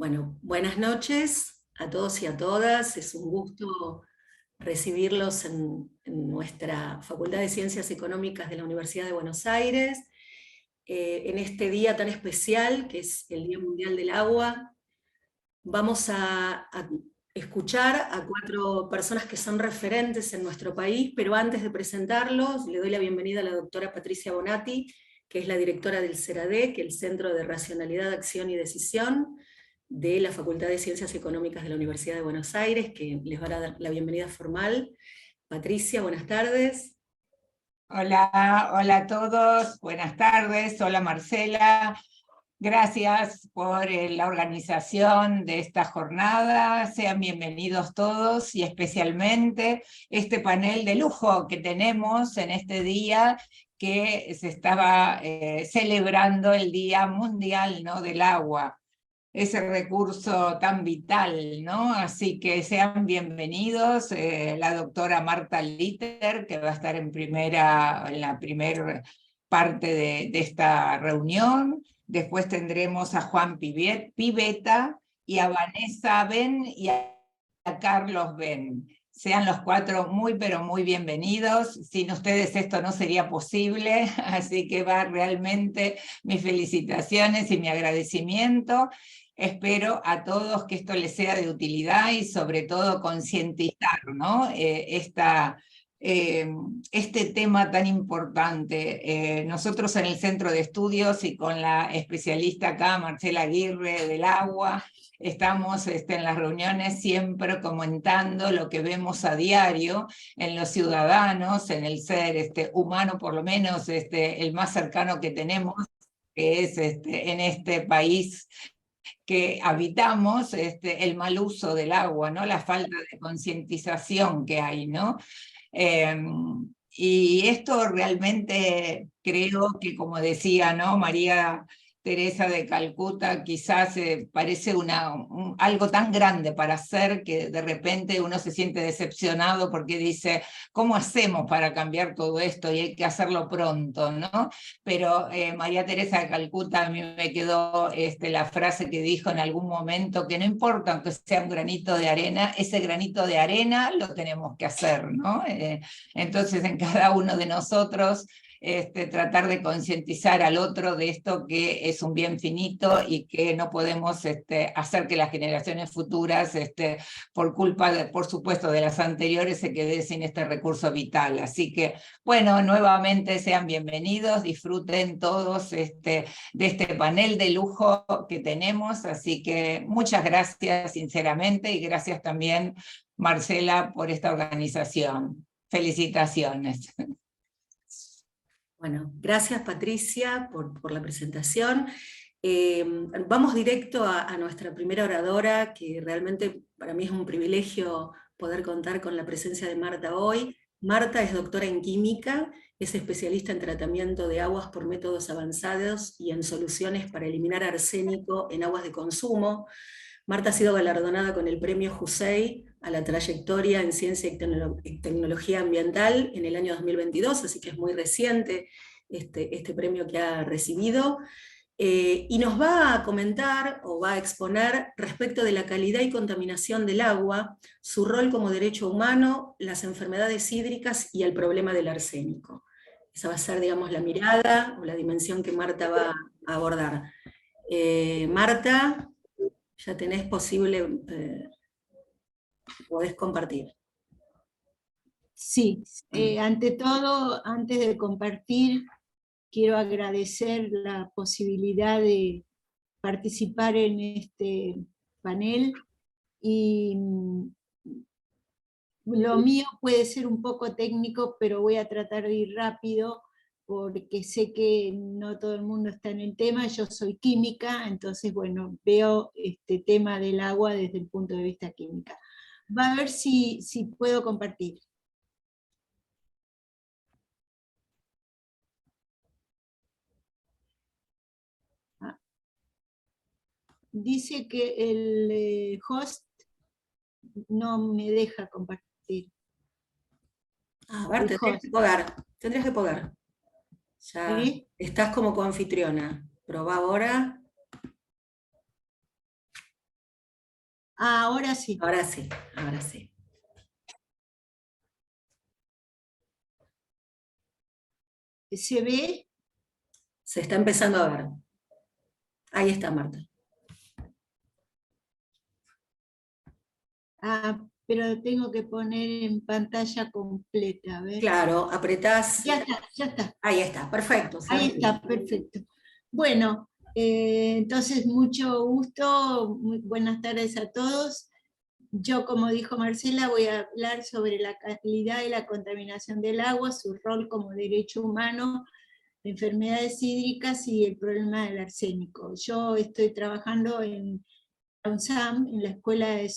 Bueno, buenas noches a todos y a todas. Es un gusto recibirlos en nuestra Facultad de Ciencias Económicas de la Universidad de Buenos Aires, en este día tan especial que es el Día Mundial del Agua. Vamos a escuchar a 4 personas que son referentes en nuestro país, pero antes de presentarlos, le doy la bienvenida a la doctora Patricia Bonatti, que es la directora del CERADE, que es el Centro de Racionalidad, Acción y Decisión de la Facultad de Ciencias Económicas de la Universidad de Buenos Aires, que les va a dar la bienvenida formal. Patricia, buenas tardes. Hola, hola a todos, buenas tardes, hola Marcela, gracias por la organización de esta jornada, sean bienvenidos todos y especialmente este panel de lujo que tenemos en este día que se estaba celebrando el Día Mundial, ¿no?, del Agua, ese recurso tan vital, ¿no? Así que sean bienvenidos, la doctora Marta Litter, que va a estar en la primera parte de esta reunión. Después tendremos a Juan Piveta y a Vanessa Ben y a Carlos Ben. Sean los 4 muy, pero muy bienvenidos. Sin ustedes esto no sería posible, así que va realmente mis felicitaciones y mi agradecimiento. Espero a todos que esto les sea de utilidad y sobre todo concientizar, ¿no?, este tema tan importante. Nosotros en el Centro de Estudios y con la especialista acá, Marcela Aguirre, del agua, estamos en las reuniones siempre comentando lo que vemos a diario en los ciudadanos, en el ser humano, por lo menos el más cercano que tenemos, que es en este país que habitamos, el mal uso del agua, ¿no?, la falta de concientización que hay, ¿no? Y esto realmente creo que, como decía, ¿no?, María Teresa de Calcuta, quizás parece algo tan grande para hacer que de repente uno se siente decepcionado porque dice, ¿cómo hacemos para cambiar todo esto? Y hay que hacerlo pronto, ¿no? Pero María Teresa de Calcuta, a mí me quedó la frase que dijo en algún momento, que no importa aunque sea un granito de arena, ese granito de arena lo tenemos que hacer, ¿no? Entonces en cada uno de nosotros tratar de concientizar al otro de esto, que es un bien finito y que no podemos hacer que las generaciones futuras, por culpa, por supuesto, de las anteriores, se queden sin este recurso vital. Así que, bueno, nuevamente sean bienvenidos, disfruten todos de este panel de lujo que tenemos. Así que muchas gracias sinceramente y gracias también, Marcela, por esta organización. Felicitaciones. Bueno, gracias Patricia por la presentación. Vamos directo a nuestra primera oradora, que realmente para mí es un privilegio poder contar con la presencia de Marta hoy. Marta es doctora en química, es especialista en tratamiento de aguas por métodos avanzados y en soluciones para eliminar arsénico en aguas de consumo. Marta ha sido galardonada con el premio Jusey a la trayectoria en ciencia y tecnología ambiental en el año 2022, así que es muy reciente este premio que ha recibido. Y nos va a comentar o va a exponer respecto de la calidad y contaminación del agua, su rol como derecho humano, las enfermedades hídricas y el problema del arsénico. Esa va a ser, digamos, la mirada o la dimensión que Marta va a abordar. Marta, ya tenés posible, podés compartir. Sí, ante todo, antes de compartir, quiero agradecer la posibilidad de participar en este panel y lo mío puede ser un poco técnico, pero voy a tratar de ir rápido porque sé que no todo el mundo está en el tema. Yo soy química, entonces bueno, veo este tema del agua desde el punto de vista química. Va a ver si puedo compartir. Dice que el host no me deja compartir. A ver, tendrías que poder. Ya ¿Sí? estás como coanfitriona. Probá ahora. Ahora sí. Ahora sí, ahora sí. ¿Se ve? Se está empezando a ver. Ahí está, Marta. Pero tengo que poner en pantalla completa, a ver. Claro, apretás. Ya está, ya está. Ahí está, perfecto. Ahí está, perfecto. Bueno, entonces mucho gusto, buenas tardes a todos. Yo, como dijo Marcela, voy a hablar sobre la calidad y la contaminación del agua, su rol como derecho humano, enfermedades hídricas y el problema del arsénico. Yo estoy trabajando en la UNSAM, en la Escuela de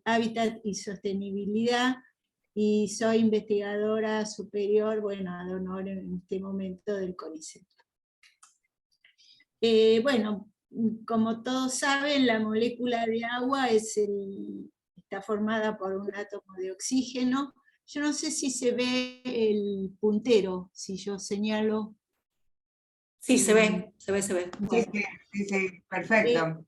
Hábitat y Sostenibilidad, y soy investigadora superior, bueno, ad honor en este momento del CONICET. Bueno, como todos saben, la molécula de agua está formada por un átomo de oxígeno. Yo no sé si se ve el puntero, si yo señalo. Sí, se ve, se ve, se ve. Sí, sí, perfecto.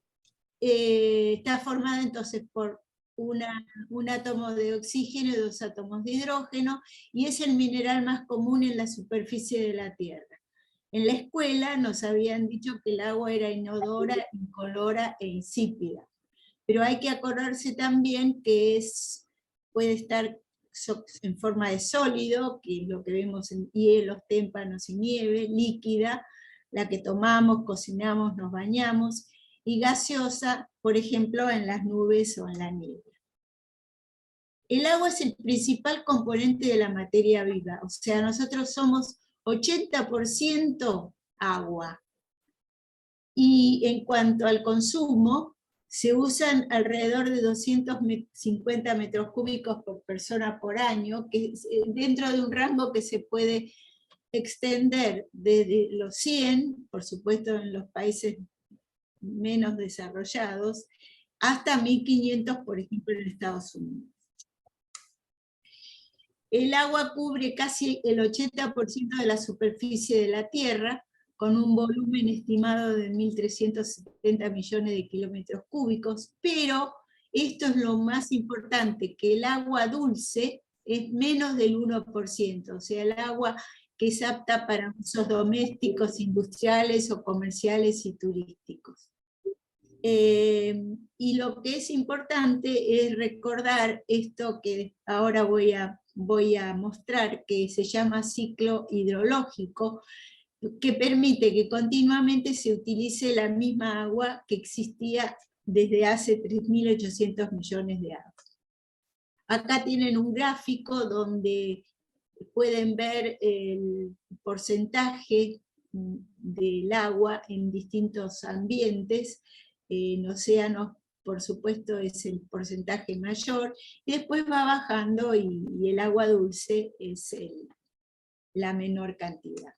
Está formada entonces por un átomo de oxígeno y 2 átomos de hidrógeno, y es el mineral más común en la superficie de la Tierra. En la escuela nos habían dicho que el agua era inodora, incolora e insípida, pero hay que acordarse también que puede estar en forma de sólido, que es lo que vemos en hielos, témpanos y nieve, líquida, la que tomamos, cocinamos, nos bañamos, y gaseosa, por ejemplo, en las nubes o en la nieve. El agua es el principal componente de la materia viva, o sea, nosotros somos 80% agua. Y en cuanto al consumo, se usan alrededor de 250 metros cúbicos por persona por año, que es dentro de un rango que se puede extender desde los 100, por supuesto en los países menos desarrollados, hasta 1500, por ejemplo, en Estados Unidos. El agua cubre casi el 80% de la superficie de la Tierra, con un volumen estimado de 1.370 millones de kilómetros cúbicos, pero esto es lo más importante, que el agua dulce es menos del 1%, o sea, el agua que es apta para usos domésticos, industriales o comerciales y turísticos. Y lo que es importante es recordar esto que ahora voy a mostrar, que se llama ciclo hidrológico, que permite que continuamente se utilice la misma agua que existía desde hace 3.800 millones de años. Acá tienen un gráfico donde pueden ver el porcentaje del agua en distintos ambientes. En océanos, por supuesto, es el porcentaje mayor, y después va bajando y el agua dulce es la menor cantidad.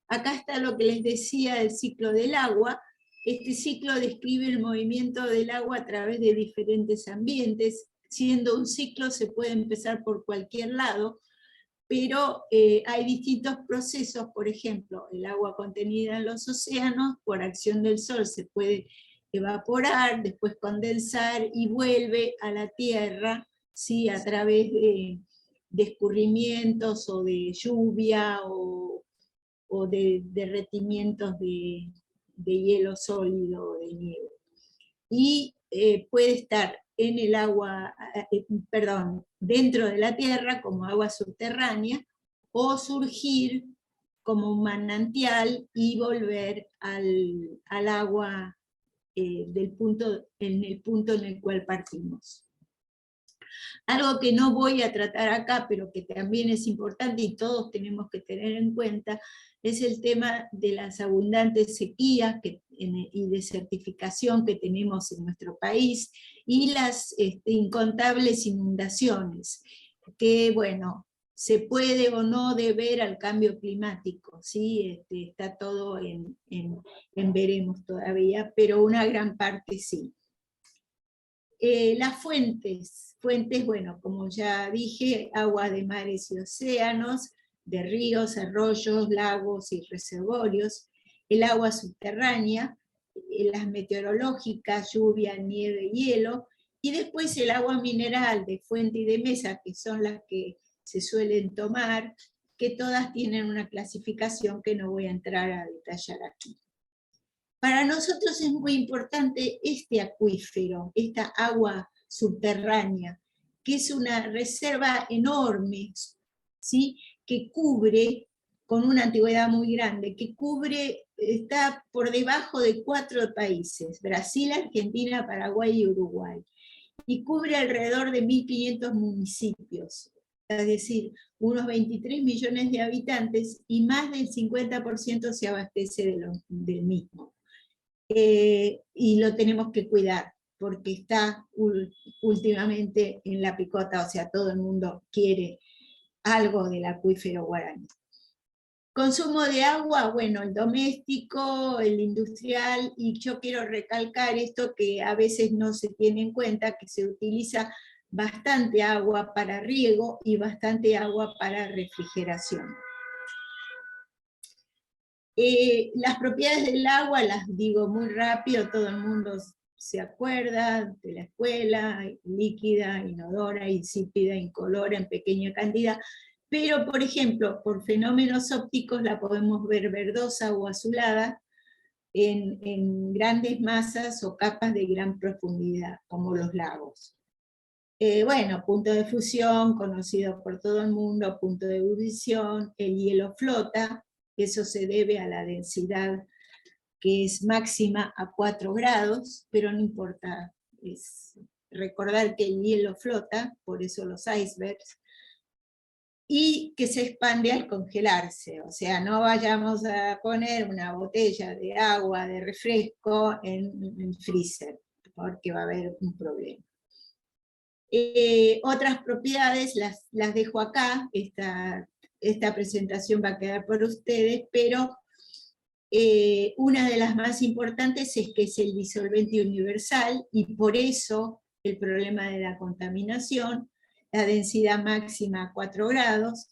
Acá está lo que les decía del ciclo del agua. Este ciclo describe el movimiento del agua a través de diferentes ambientes. Siendo un ciclo se puede empezar por cualquier lado, pero hay distintos procesos. Por ejemplo, el agua contenida en los océanos, por acción del sol se puede evaporar, después condensar y vuelve a la Tierra, ¿sí? A través de escurrimientos o de lluvia o de derretimientos de hielo sólido o de nieve. Y puede estar en el agua, dentro de la tierra como agua subterránea, o surgir como un manantial y volver al agua en el punto en el cual partimos. Algo que no voy a tratar acá, pero que también es importante y todos tenemos que tener en cuenta, es el tema de las abundantes sequías y desertificación que tenemos en nuestro país, y las incontables inundaciones, que bueno, se puede o no deber al cambio climático, ¿sí? Está todo en veremos todavía, pero una gran parte sí. Las fuentes, bueno, como ya dije, agua de mares y océanos, de ríos, arroyos, lagos y reservorios, el agua subterránea, las meteorológicas, lluvia, nieve, hielo, Y después el agua mineral de fuente y de mesa, que son las que se suelen tomar, que todas tienen una clasificación que no voy a entrar a detallar aquí. Para nosotros es muy importante este acuífero, esta agua subterránea, que es una reserva enorme, ¿sí? Que cubre, con una antigüedad muy grande, que cubre, está por debajo de 4 países, Brasil, Argentina, Paraguay y Uruguay, y cubre alrededor de 1.500 municipios, es decir, unos 23 millones de habitantes, y más del 50% se abastece del mismo. Y lo tenemos que cuidar, porque está últimamente en la picota, o sea, todo el mundo quiere algo del acuífero guaraní. Consumo de agua, bueno, el doméstico, el industrial, y yo quiero recalcar esto que a veces no se tiene en cuenta, que se utiliza bastante agua para riego y bastante agua para refrigeración. Las propiedades del agua las digo muy rápido, todo el mundo se acuerda de la escuela: líquida, inodora, insípida, incolora, en pequeña cantidad, pero por ejemplo, por fenómenos ópticos la podemos ver verdosa o azulada en grandes masas o capas de gran profundidad, como los lagos. Bueno, punto de fusión, conocido por todo el mundo, punto de ebullición, el hielo flota, eso se debe a la densidad que es máxima a 4 grados, pero no importa, es recordar que el hielo flota, por eso los icebergs, y que se expande al congelarse, o sea, no vayamos a poner una botella de agua, de refresco en freezer, porque va a haber un problema. Otras propiedades las dejo acá, esta presentación va a quedar por ustedes, pero una de las más importantes es que es el disolvente universal, y por eso el problema de la contaminación, la densidad máxima a 4 grados,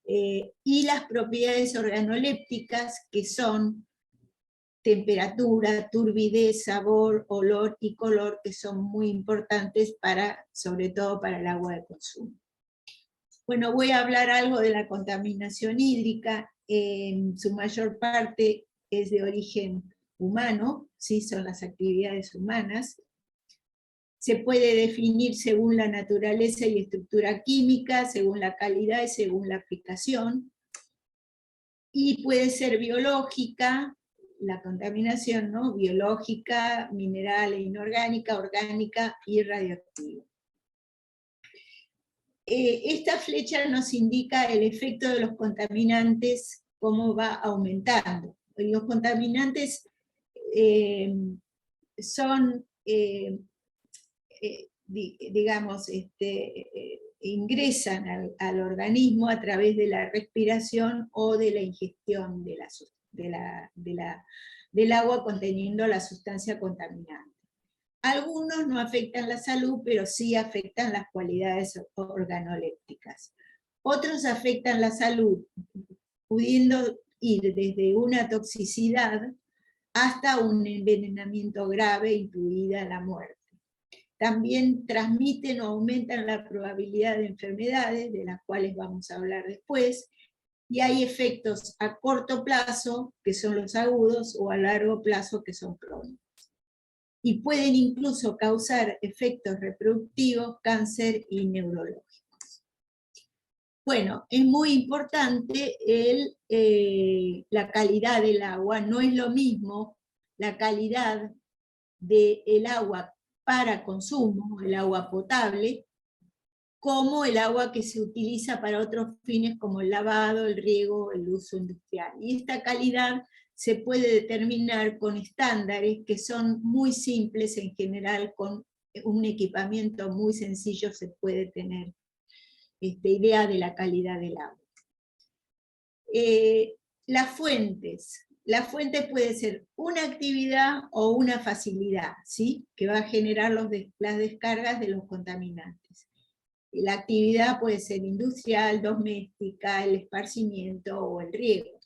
y las propiedades organolépticas, que son temperatura, turbidez, sabor, olor y color, que son muy importantes sobre todo para el agua de consumo. Bueno, voy a hablar algo de la contaminación hídrica. En su mayor parte es de origen humano, ¿sí? Son las actividades humanas. Se puede definir según la naturaleza y estructura química, según la calidad y según la aplicación. Y puede ser biológica, la contaminación, ¿no? Biológica, mineral e inorgánica, orgánica y radioactiva. Esta flecha nos indica el efecto de los contaminantes, cómo va aumentando. Los contaminantes son, digamos, ingresan al organismo a través de la respiración o de la ingestión del agua conteniendo la sustancia contaminante. Algunos no afectan la salud, pero sí afectan las cualidades organolépticas. Otros afectan la salud, pudiendo ir desde una toxicidad hasta un envenenamiento grave, incluida la muerte. También transmiten o aumentan la probabilidad de enfermedades, de las cuales vamos a hablar después, y hay efectos a corto plazo, que son los agudos, o a largo plazo, que son crónicos. Y pueden incluso causar efectos reproductivos, cáncer y neurológicos. Bueno, es muy importante la calidad del agua. No es lo mismo la calidad del agua para consumo, el agua potable, como el agua que se utiliza para otros fines como el lavado, el riego, el uso industrial. Y esta calidad se puede determinar con estándares que son muy simples en general, con un equipamiento muy sencillo se puede tener esta idea de la calidad del agua. Las fuentes. La fuente puede ser una actividad o una facilidad, ¿sí? Que va a generar las descargas de los contaminantes. La actividad puede ser industrial, doméstica, el esparcimiento o el riego.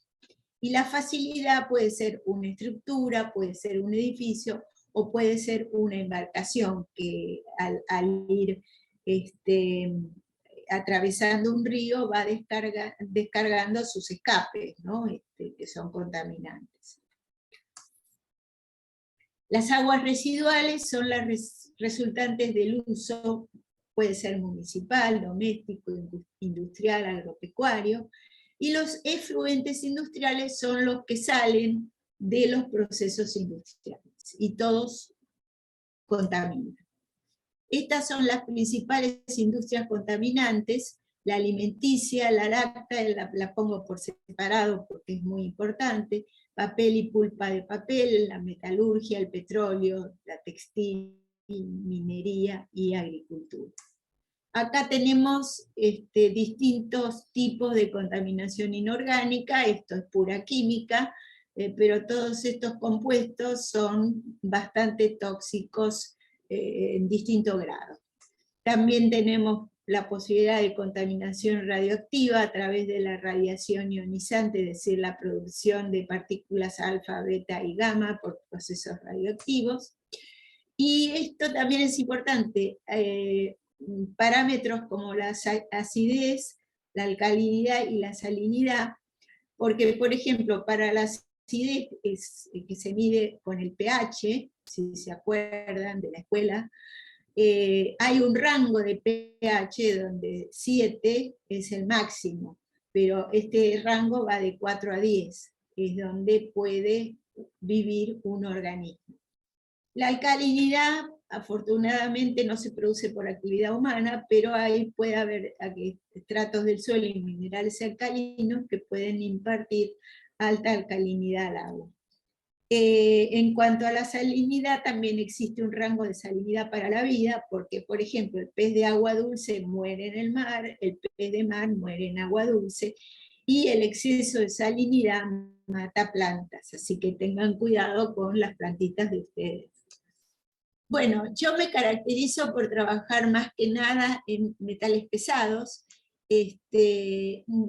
Y la facilidad puede ser una estructura, puede ser un edificio, o puede ser una embarcación que al ir atravesando un río va descargando sus escapes, ¿no? Que son contaminantes. Las aguas residuales son las resultantes del uso, puede ser municipal, doméstico, industrial, agropecuario, y los efluentes industriales son los que salen de los procesos industriales, y todos contaminan. Estas son las principales industrias contaminantes: la alimenticia, la láctea, la pongo por separado porque es muy importante, papel y pulpa de papel, la metalurgia, el petróleo, la textil, minería y agricultura. Acá tenemos distintos tipos de contaminación inorgánica, esto es pura química, pero todos estos compuestos son bastante tóxicos en distinto grado. También tenemos la posibilidad de contaminación radioactiva a través de la radiación ionizante, es decir, la producción de partículas alfa, beta y gamma por procesos radioactivos. Y esto también es importante, parámetros como la acidez, la alcalinidad y la salinidad, porque, por ejemplo, para la acidez que se mide con el pH, si se acuerdan de la escuela, hay un rango de pH donde 7 es el máximo, pero este rango va de 4 a 10, es donde puede vivir un organismo. La alcalinidad, afortunadamente, no se produce por actividad humana, pero ahí puede haber estratos del suelo y minerales alcalinos que pueden impartir alta alcalinidad al agua. En cuanto a la salinidad, también existe un rango de salinidad para la vida, porque, por ejemplo, el pez de agua dulce muere en el mar, el pez de mar muere en agua dulce, y el exceso de salinidad mata plantas, así que tengan cuidado con las plantitas de ustedes. Bueno, yo me caracterizo por trabajar más que nada en metales pesados.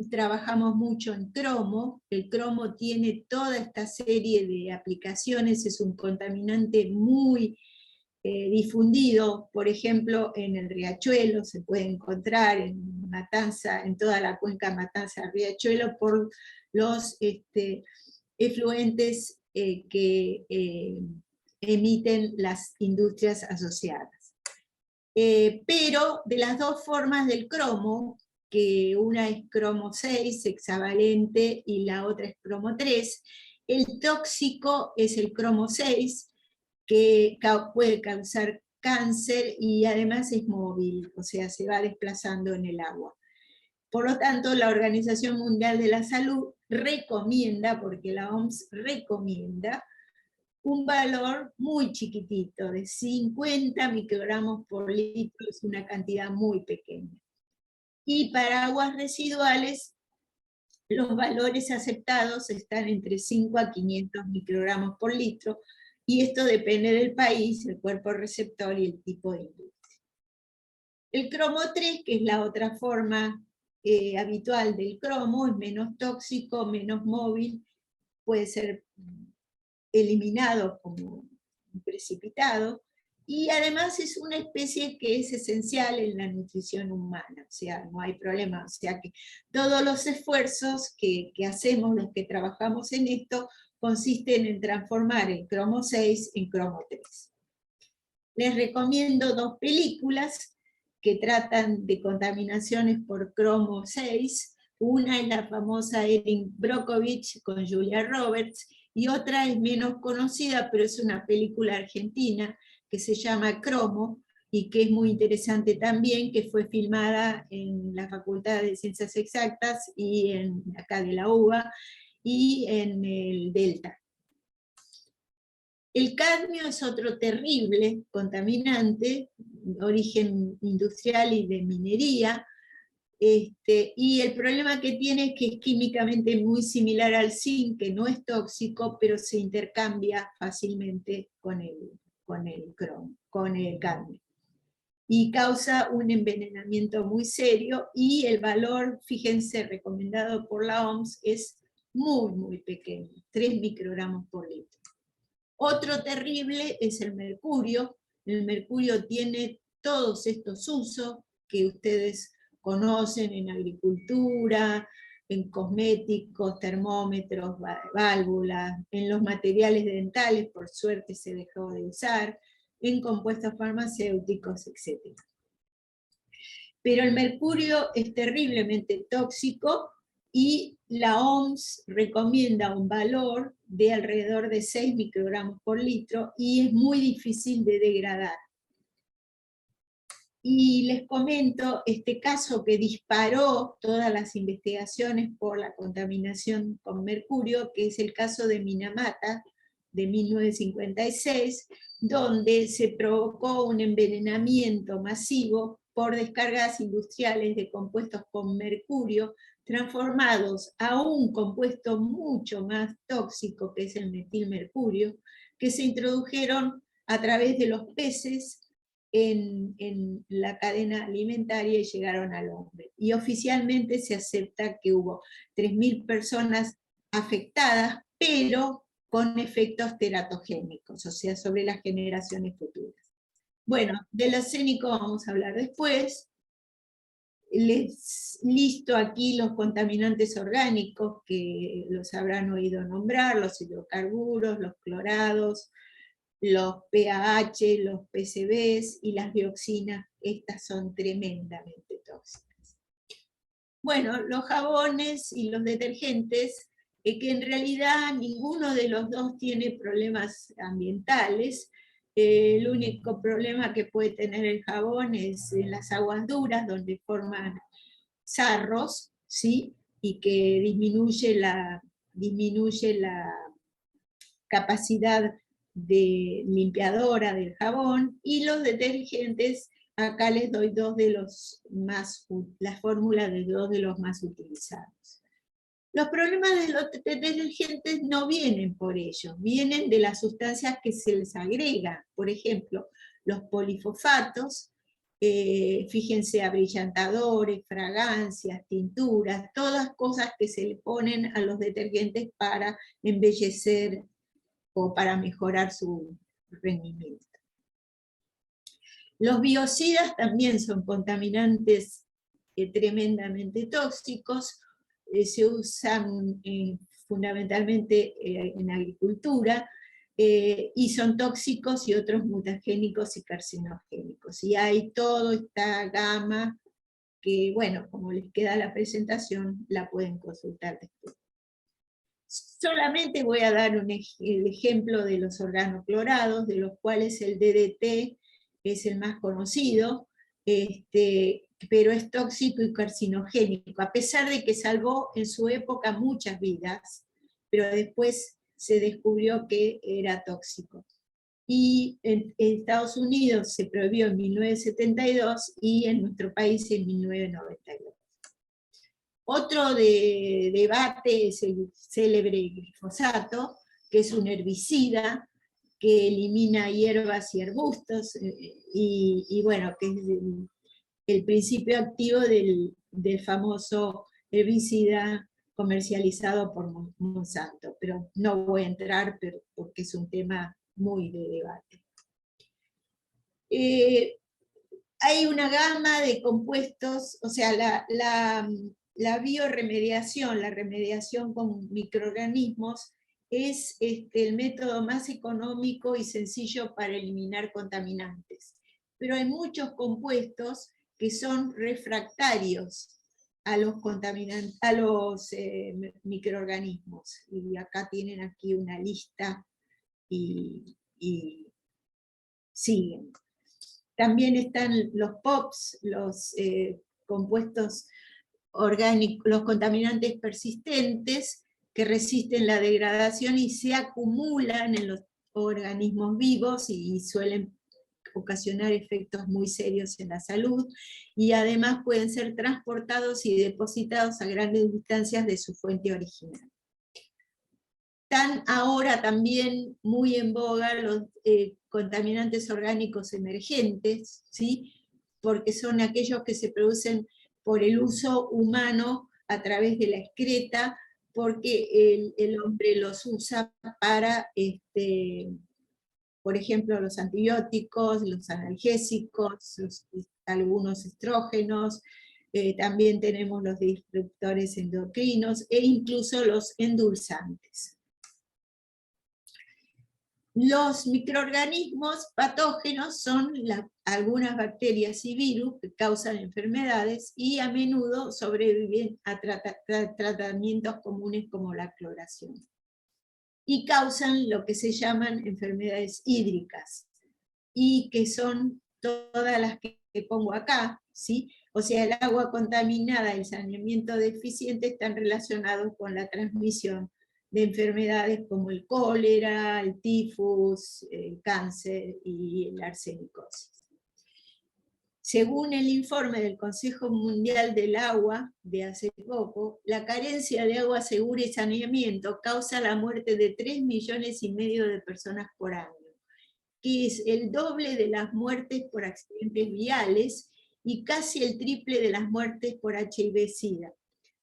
Trabajamos mucho en cromo. El cromo tiene toda esta serie de aplicaciones, es un contaminante muy difundido, por ejemplo, en el Riachuelo, se puede encontrar en Matanza, en toda la cuenca Matanza-Riachuelo, por los efluentes que emiten las industrias asociadas. Pero de las dos formas del cromo, que una es cromo 6, hexavalente, y la otra es cromo 3, el tóxico es el cromo 6, que puede causar cáncer y además es móvil, o sea, se va desplazando en el agua. Por lo tanto, la Organización Mundial de la Salud recomienda, porque la OMS recomienda, un valor muy chiquitito, de 50 microgramos por litro, es una cantidad muy pequeña. Y para aguas residuales, los valores aceptados están entre 5 a 500 microgramos por litro, y esto depende del país, el cuerpo receptor y el tipo de industria. El cromo 3, que es la otra forma habitual del cromo, es menos tóxico, menos móvil, puede ser eliminado como precipitado, y además es una especie que es esencial en la nutrición humana, o sea, no hay problema, o sea que todos los esfuerzos que hacemos, los que trabajamos en esto, consisten en transformar el cromo 6 en cromo 3. Les recomiendo dos películas que tratan de contaminaciones por cromo 6, una es la famosa Erin Brockovich con Julia Roberts, y otra es menos conocida, pero es una película argentina que se llama Cromo, y que es muy interesante también, que fue filmada en la Facultad de Ciencias Exactas, y acá de la UBA, y en el Delta. El cadmio es otro terrible contaminante, origen industrial y de minería, y el problema que tiene es que es químicamente muy similar al zinc, que no es tóxico, pero se intercambia fácilmente con el cadmio. Y causa un envenenamiento muy serio, y el valor, fíjense, recomendado por la OMS es muy, muy pequeño, 3 microgramos por litro. Otro terrible es el mercurio. El mercurio tiene todos estos usos que ustedes conocen en agricultura, en cosméticos, termómetros, válvulas, en los materiales dentales, por suerte se dejó de usar, en compuestos farmacéuticos, etc. Pero el mercurio es terriblemente tóxico y la OMS recomienda un valor de alrededor de 6 microgramos por litro y es muy difícil de degradar. Y les comento este caso que disparó todas las investigaciones por la contaminación con mercurio, que es el caso de Minamata, de 1956, donde se provocó un envenenamiento masivo por descargas industriales de compuestos con mercurio, transformados a un compuesto mucho más tóxico, que es el metilmercurio, que se introdujeron a través de los peces en la cadena alimentaria y llegaron al hombre. Y oficialmente se acepta que hubo 3.000 personas afectadas, pero con efectos teratogénicos, o sea, sobre las generaciones futuras. Bueno, del arsénico vamos a hablar después. Les listo aquí los contaminantes orgánicos, que los habrán oído nombrar, los hidrocarburos, los clorados, los PAH, los PCBs y las dioxinas. Estas son tremendamente tóxicas. Bueno, los jabones y los detergentes, que en realidad ninguno de los dos tiene problemas ambientales. El único problema que puede tener el jabón es en las aguas duras, donde forman sarros, ¿sí? Y que disminuye la capacidad de limpiadora del jabón. Y los detergentes, acá les doy la fórmula de dos de los más utilizados. Los problemas de los detergentes no vienen por ellos, vienen de las sustancias que se les agrega. Por ejemplo, los polifosfatos, fíjense, abrillantadores, fragancias, tinturas, todas cosas que se le ponen a los detergentes para embellecer o para mejorar su rendimiento. Los biocidas también son contaminantes tremendamente tóxicos, se usan fundamentalmente en agricultura, y son tóxicos y otros mutagénicos y carcinogénicos. Y hay toda esta gama que, bueno, como les queda la presentación, la pueden consultar después. Solamente voy a dar el ejemplo de los organoclorados, de los cuales el DDT es el más conocido, pero es tóxico y carcinogénico, a pesar de que salvó en su época muchas vidas, pero después se descubrió que era tóxico. Y en Estados Unidos se prohibió en 1972 y en nuestro país en 1992. Otro debate es el célebre glifosato, que es un herbicida que elimina hierbas y arbustos, y bueno, que es el principio activo del famoso herbicida comercializado por Monsanto, pero no voy a entrar porque es un tema muy de debate. Hay una gama de compuestos, o sea, la bioremediación, la remediación con microorganismos, es el método más económico y sencillo para eliminar contaminantes. Pero hay muchos compuestos que son refractarios a los microorganismos. Y acá tienen aquí una lista y siguen. También están los POPs, los compuestos orgánicos, los contaminantes persistentes que resisten la degradación y se acumulan en los organismos vivos y suelen ocasionar efectos muy serios en la salud, y además pueden ser transportados y depositados a grandes distancias de su fuente original. Están ahora también muy en boga los contaminantes orgánicos emergentes, ¿sí? Porque son aquellos que se producen por el uso humano a través de la excreta, porque el hombre los usa para por ejemplo, los antibióticos, los analgésicos, algunos estrógenos, también tenemos los disruptores endocrinos e incluso los endulzantes. Los microorganismos patógenos son algunas bacterias y virus que causan enfermedades y a menudo sobreviven a tratamientos comunes como la cloración. Y causan lo que se llaman enfermedades hídricas, y que son todas las que pongo acá, ¿sí? O sea, el agua contaminada y el saneamiento deficiente están relacionados con la transmisión de enfermedades como el cólera, el tifus, el cáncer y la arsenicosis. Según el informe del Consejo Mundial del Agua de hace poco, la carencia de agua segura y saneamiento causa la muerte de 3,5 millones de personas por año, que es el doble de las muertes por accidentes viales y casi el triple de las muertes por HIV-Sida.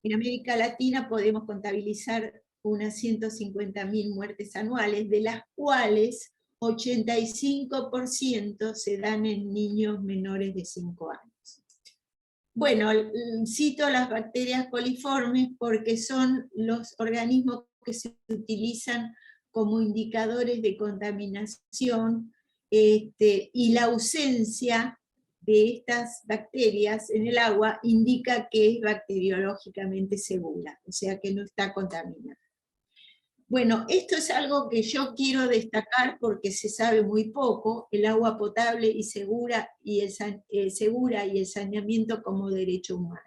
En América Latina podemos contabilizar unas 150.000 muertes anuales, de las cuales 85% se dan en niños menores de 5 años. Bueno, cito las bacterias coliformes porque son los organismos que se utilizan como indicadores de contaminación, y la ausencia de estas bacterias en el agua indica que es bacteriológicamente segura, o sea que no está contaminada. Bueno, esto es algo que yo quiero destacar porque se sabe muy poco: el agua potable y segura y el saneamiento como derecho humano.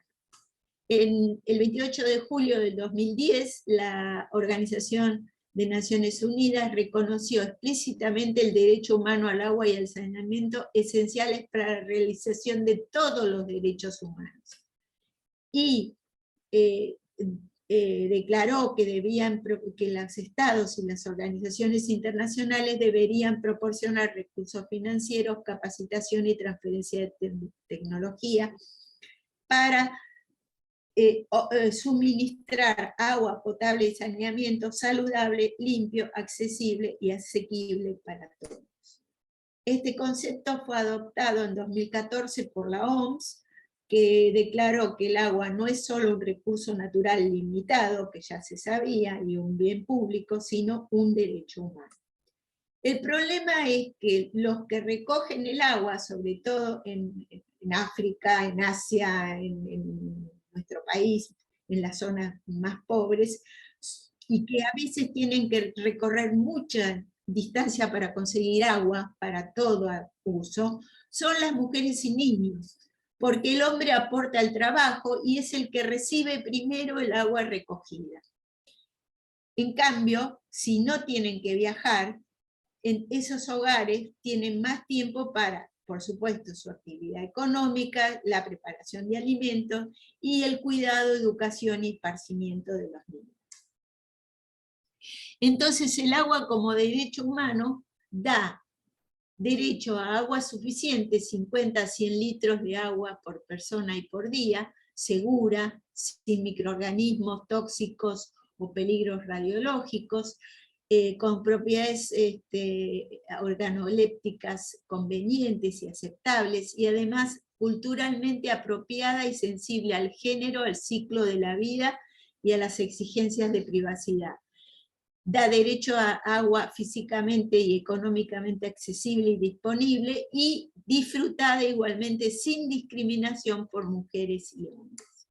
El 28 de julio del 2010, la Organización de Naciones Unidas reconoció explícitamente el derecho humano al agua y al saneamiento esenciales para la realización de todos los derechos humanos. Y declaró que los estados y las organizaciones internacionales deberían proporcionar recursos financieros, capacitación y transferencia de tecnología para suministrar agua potable y saneamiento saludable, limpio, accesible y asequible para todos. Este concepto fue adoptado en 2014 por la OMS, que declaró que el agua no es solo un recurso natural limitado, que ya se sabía, y un bien público, sino un derecho humano. El problema es que los que recogen el agua, sobre todo en África, en Asia, en nuestro país, en las zonas más pobres, y que a veces tienen que recorrer mucha distancia para conseguir agua para todo uso, son las mujeres y niños, porque el hombre aporta el trabajo y es el que recibe primero el agua recogida. En cambio, si no tienen que viajar, en esos hogares tienen más tiempo para, por supuesto, su actividad económica, la preparación de alimentos y el cuidado, educación y esparcimiento de los niños. Entonces el agua como derecho humano da derecho a agua suficiente, 50 a 100 litros de agua por persona y por día, segura, sin microorganismos tóxicos o peligros radiológicos, con propiedades organolépticas convenientes y aceptables, y además culturalmente apropiada y sensible al género, al ciclo de la vida y a las exigencias de privacidad. Da derecho a agua físicamente y económicamente accesible y disponible, y disfrutada igualmente sin discriminación por mujeres y hombres.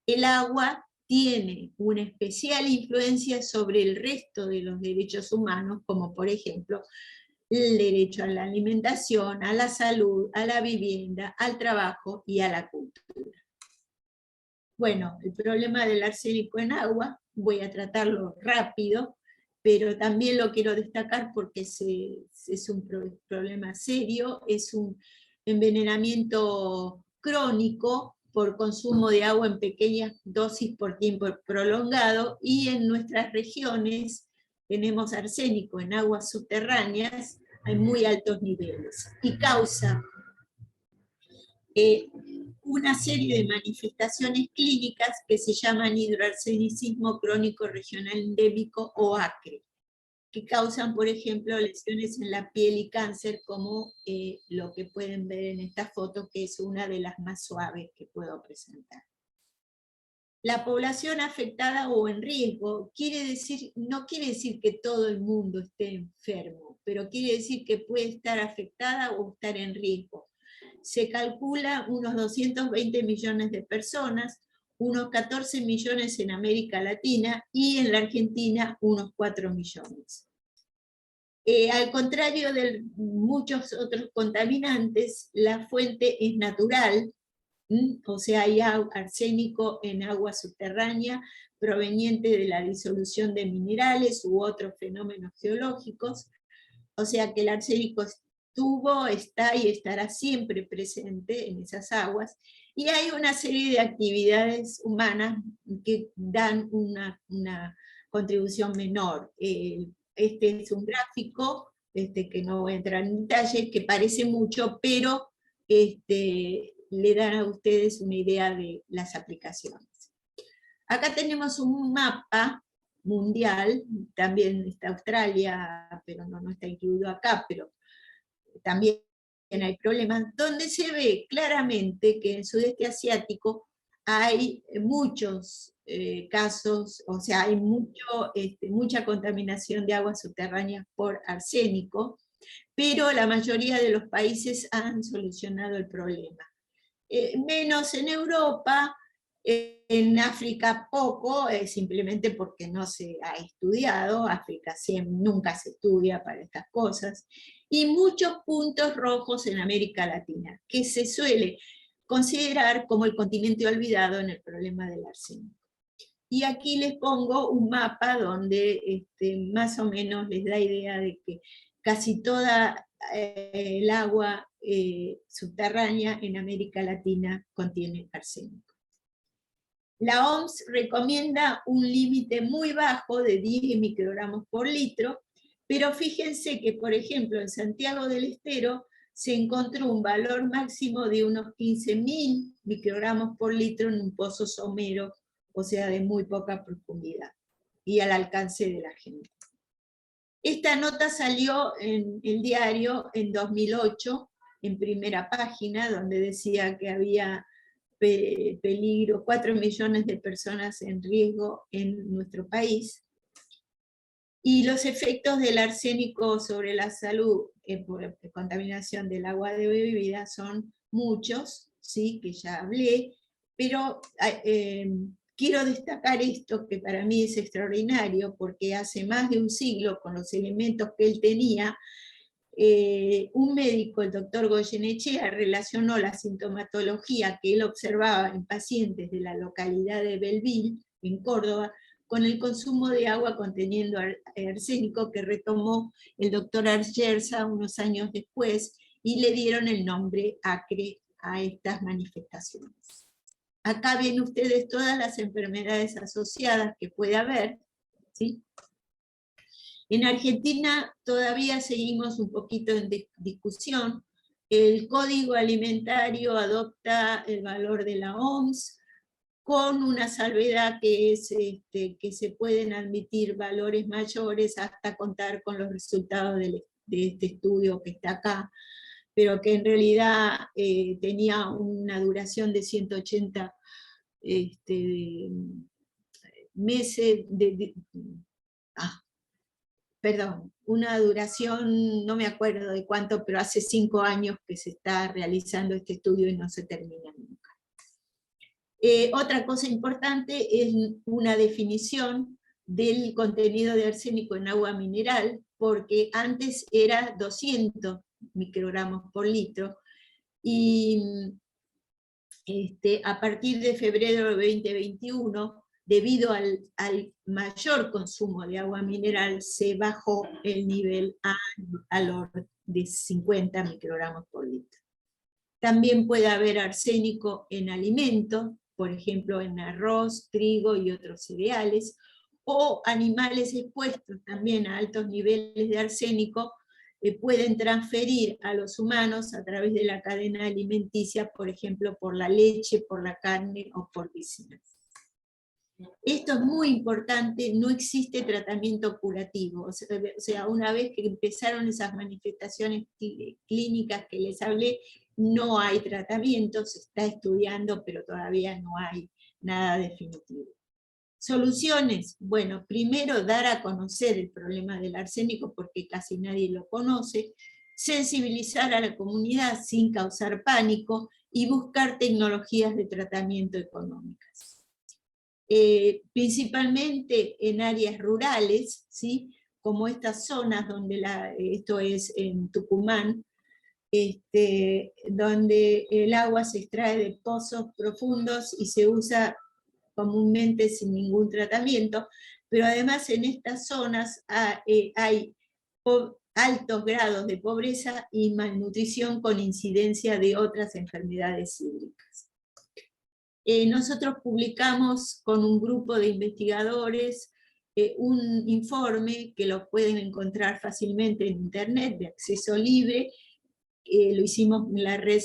El agua tiene una especial influencia sobre el resto de los derechos humanos, como por ejemplo el derecho a la alimentación, a la salud, a la vivienda, al trabajo y a la cultura. Bueno, el problema del arsénico en agua, voy a tratarlo rápido, pero también lo quiero destacar porque es un problema serio, es un envenenamiento crónico por consumo de agua en pequeñas dosis por tiempo prolongado, y en nuestras regiones tenemos arsénico en aguas subterráneas a muy altos niveles, y causa una serie de manifestaciones clínicas que se llaman hidroarsenicismo crónico regional endémico, o ACRE, que causan, por ejemplo, lesiones en la piel y cáncer, como lo que pueden ver en esta foto, que es una de las más suaves que puedo presentar. La población afectada o en riesgo no quiere decir que todo el mundo esté enfermo, pero quiere decir que puede estar afectada o estar en riesgo. Se calcula unos 220 millones de personas, unos 14 millones en América Latina y en la Argentina unos 4 millones. Al contrario de muchos otros contaminantes, la fuente es natural, o sea, hay arsénico en agua subterránea proveniente de la disolución de minerales u otros fenómenos geológicos, o sea que el arsénico estuvo, está y estará siempre presente en esas aguas, y hay una serie de actividades humanas que dan una contribución menor. Este es un gráfico, que no voy a entrar en detalle, que parece mucho, pero le dan a ustedes una idea de las aplicaciones. Acá tenemos un mapa mundial, también está Australia, pero no está incluido acá, pero también hay problemas, donde se ve claramente que en el sudeste asiático hay muchos casos, o sea, hay mucha contaminación de aguas subterráneas por arsénico, pero la mayoría de los países han solucionado el problema. Menos en Europa, en África poco, simplemente porque no se ha estudiado, África nunca se estudia para estas cosas, y muchos puntos rojos en América Latina, que se suele considerar como el continente olvidado en el problema del arsénico. Y aquí les pongo un mapa donde más o menos les da idea de que casi toda el agua subterránea en América Latina contiene arsénico. La OMS recomienda un límite muy bajo de 10 microgramos por litro, pero fíjense que, por ejemplo, en Santiago del Estero se encontró un valor máximo de unos 15.000 microgramos por litro en un pozo somero, o sea, de muy poca profundidad, y al alcance de la gente. Esta nota salió en el diario en 2008, en primera página, donde decía que había peligro, 4 millones de personas en riesgo en nuestro país, y los efectos del arsénico sobre la salud por contaminación del agua de bebida son muchos, ¿sí? Que ya hablé, pero quiero destacar esto que para mí es extraordinario, porque hace más de un siglo, con los elementos que él tenía, un médico, el doctor Goyenechea, relacionó la sintomatología que él observaba en pacientes de la localidad de Belleville, en Córdoba, con el consumo de agua conteniendo arsénico, que retomó el doctor Argersa unos años después, y le dieron el nombre Acre a estas manifestaciones. Acá ven ustedes todas las enfermedades asociadas que puede haber, ¿sí? En Argentina todavía seguimos un poquito en discusión. El Código Alimentario adopta el valor de la OMS, con una salvedad que es que se pueden admitir valores mayores hasta contar con los resultados de este estudio que está acá, pero que en realidad tenía una duración de 180 meses, perdón, una duración, no me acuerdo de cuánto, pero hace 5 años que se está realizando este estudio y no se termina nunca. Otra cosa importante es una definición del contenido de arsénico en agua mineral, porque antes era 200 microgramos por litro, y a partir de febrero de 2021, debido al mayor consumo de agua mineral, se bajó el nivel a los de 50 microgramos por litro. También puede haber arsénico en alimentos, por ejemplo en arroz, trigo y otros cereales, o animales expuestos también a altos niveles de arsénico pueden transferir a los humanos a través de la cadena alimenticia, por ejemplo por la leche, por la carne o por piscinas. Esto es muy importante, no existe tratamiento curativo. O sea, una vez que empezaron esas manifestaciones clínicas que les hablé, no hay tratamiento, se está estudiando, pero todavía no hay nada definitivo. Soluciones, bueno, primero dar a conocer el problema del arsénico, porque casi nadie lo conoce, sensibilizar a la comunidad sin causar pánico, y buscar tecnologías de tratamiento económicas. Principalmente en áreas rurales, ¿sí? Como estas zonas donde esto es en Tucumán, donde el agua se extrae de pozos profundos y se usa comúnmente sin ningún tratamiento, pero además en estas zonas hay altos grados de pobreza y malnutrición con incidencia de otras enfermedades hídricas. Nosotros publicamos con un grupo de investigadores un informe que lo pueden encontrar fácilmente en internet, de acceso libre. Lo hicimos en la red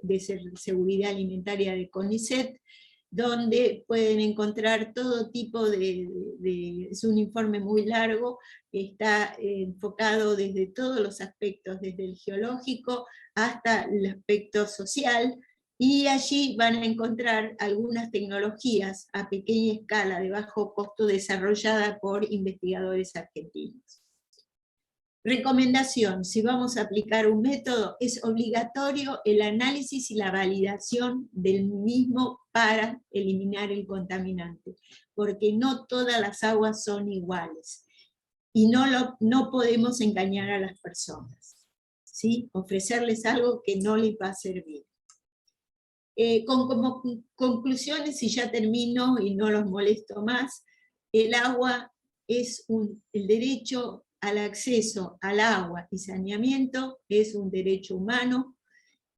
de seguridad alimentaria de CONICET, donde pueden encontrar todo tipo es un informe muy largo, está enfocado desde todos los aspectos, desde el geológico hasta el aspecto social, y allí van a encontrar algunas tecnologías a pequeña escala, de bajo costo, desarrolladas por investigadores argentinos. Recomendación: si vamos a aplicar un método, es obligatorio el análisis y la validación del mismo para eliminar el contaminante, porque no todas las aguas son iguales, y no podemos engañar a las personas, ¿sí? Ofrecerles algo que no les va a servir. Como conclusiones, y ya termino y no los molesto más, el agua es el derecho al acceso al agua y saneamiento, es un derecho humano.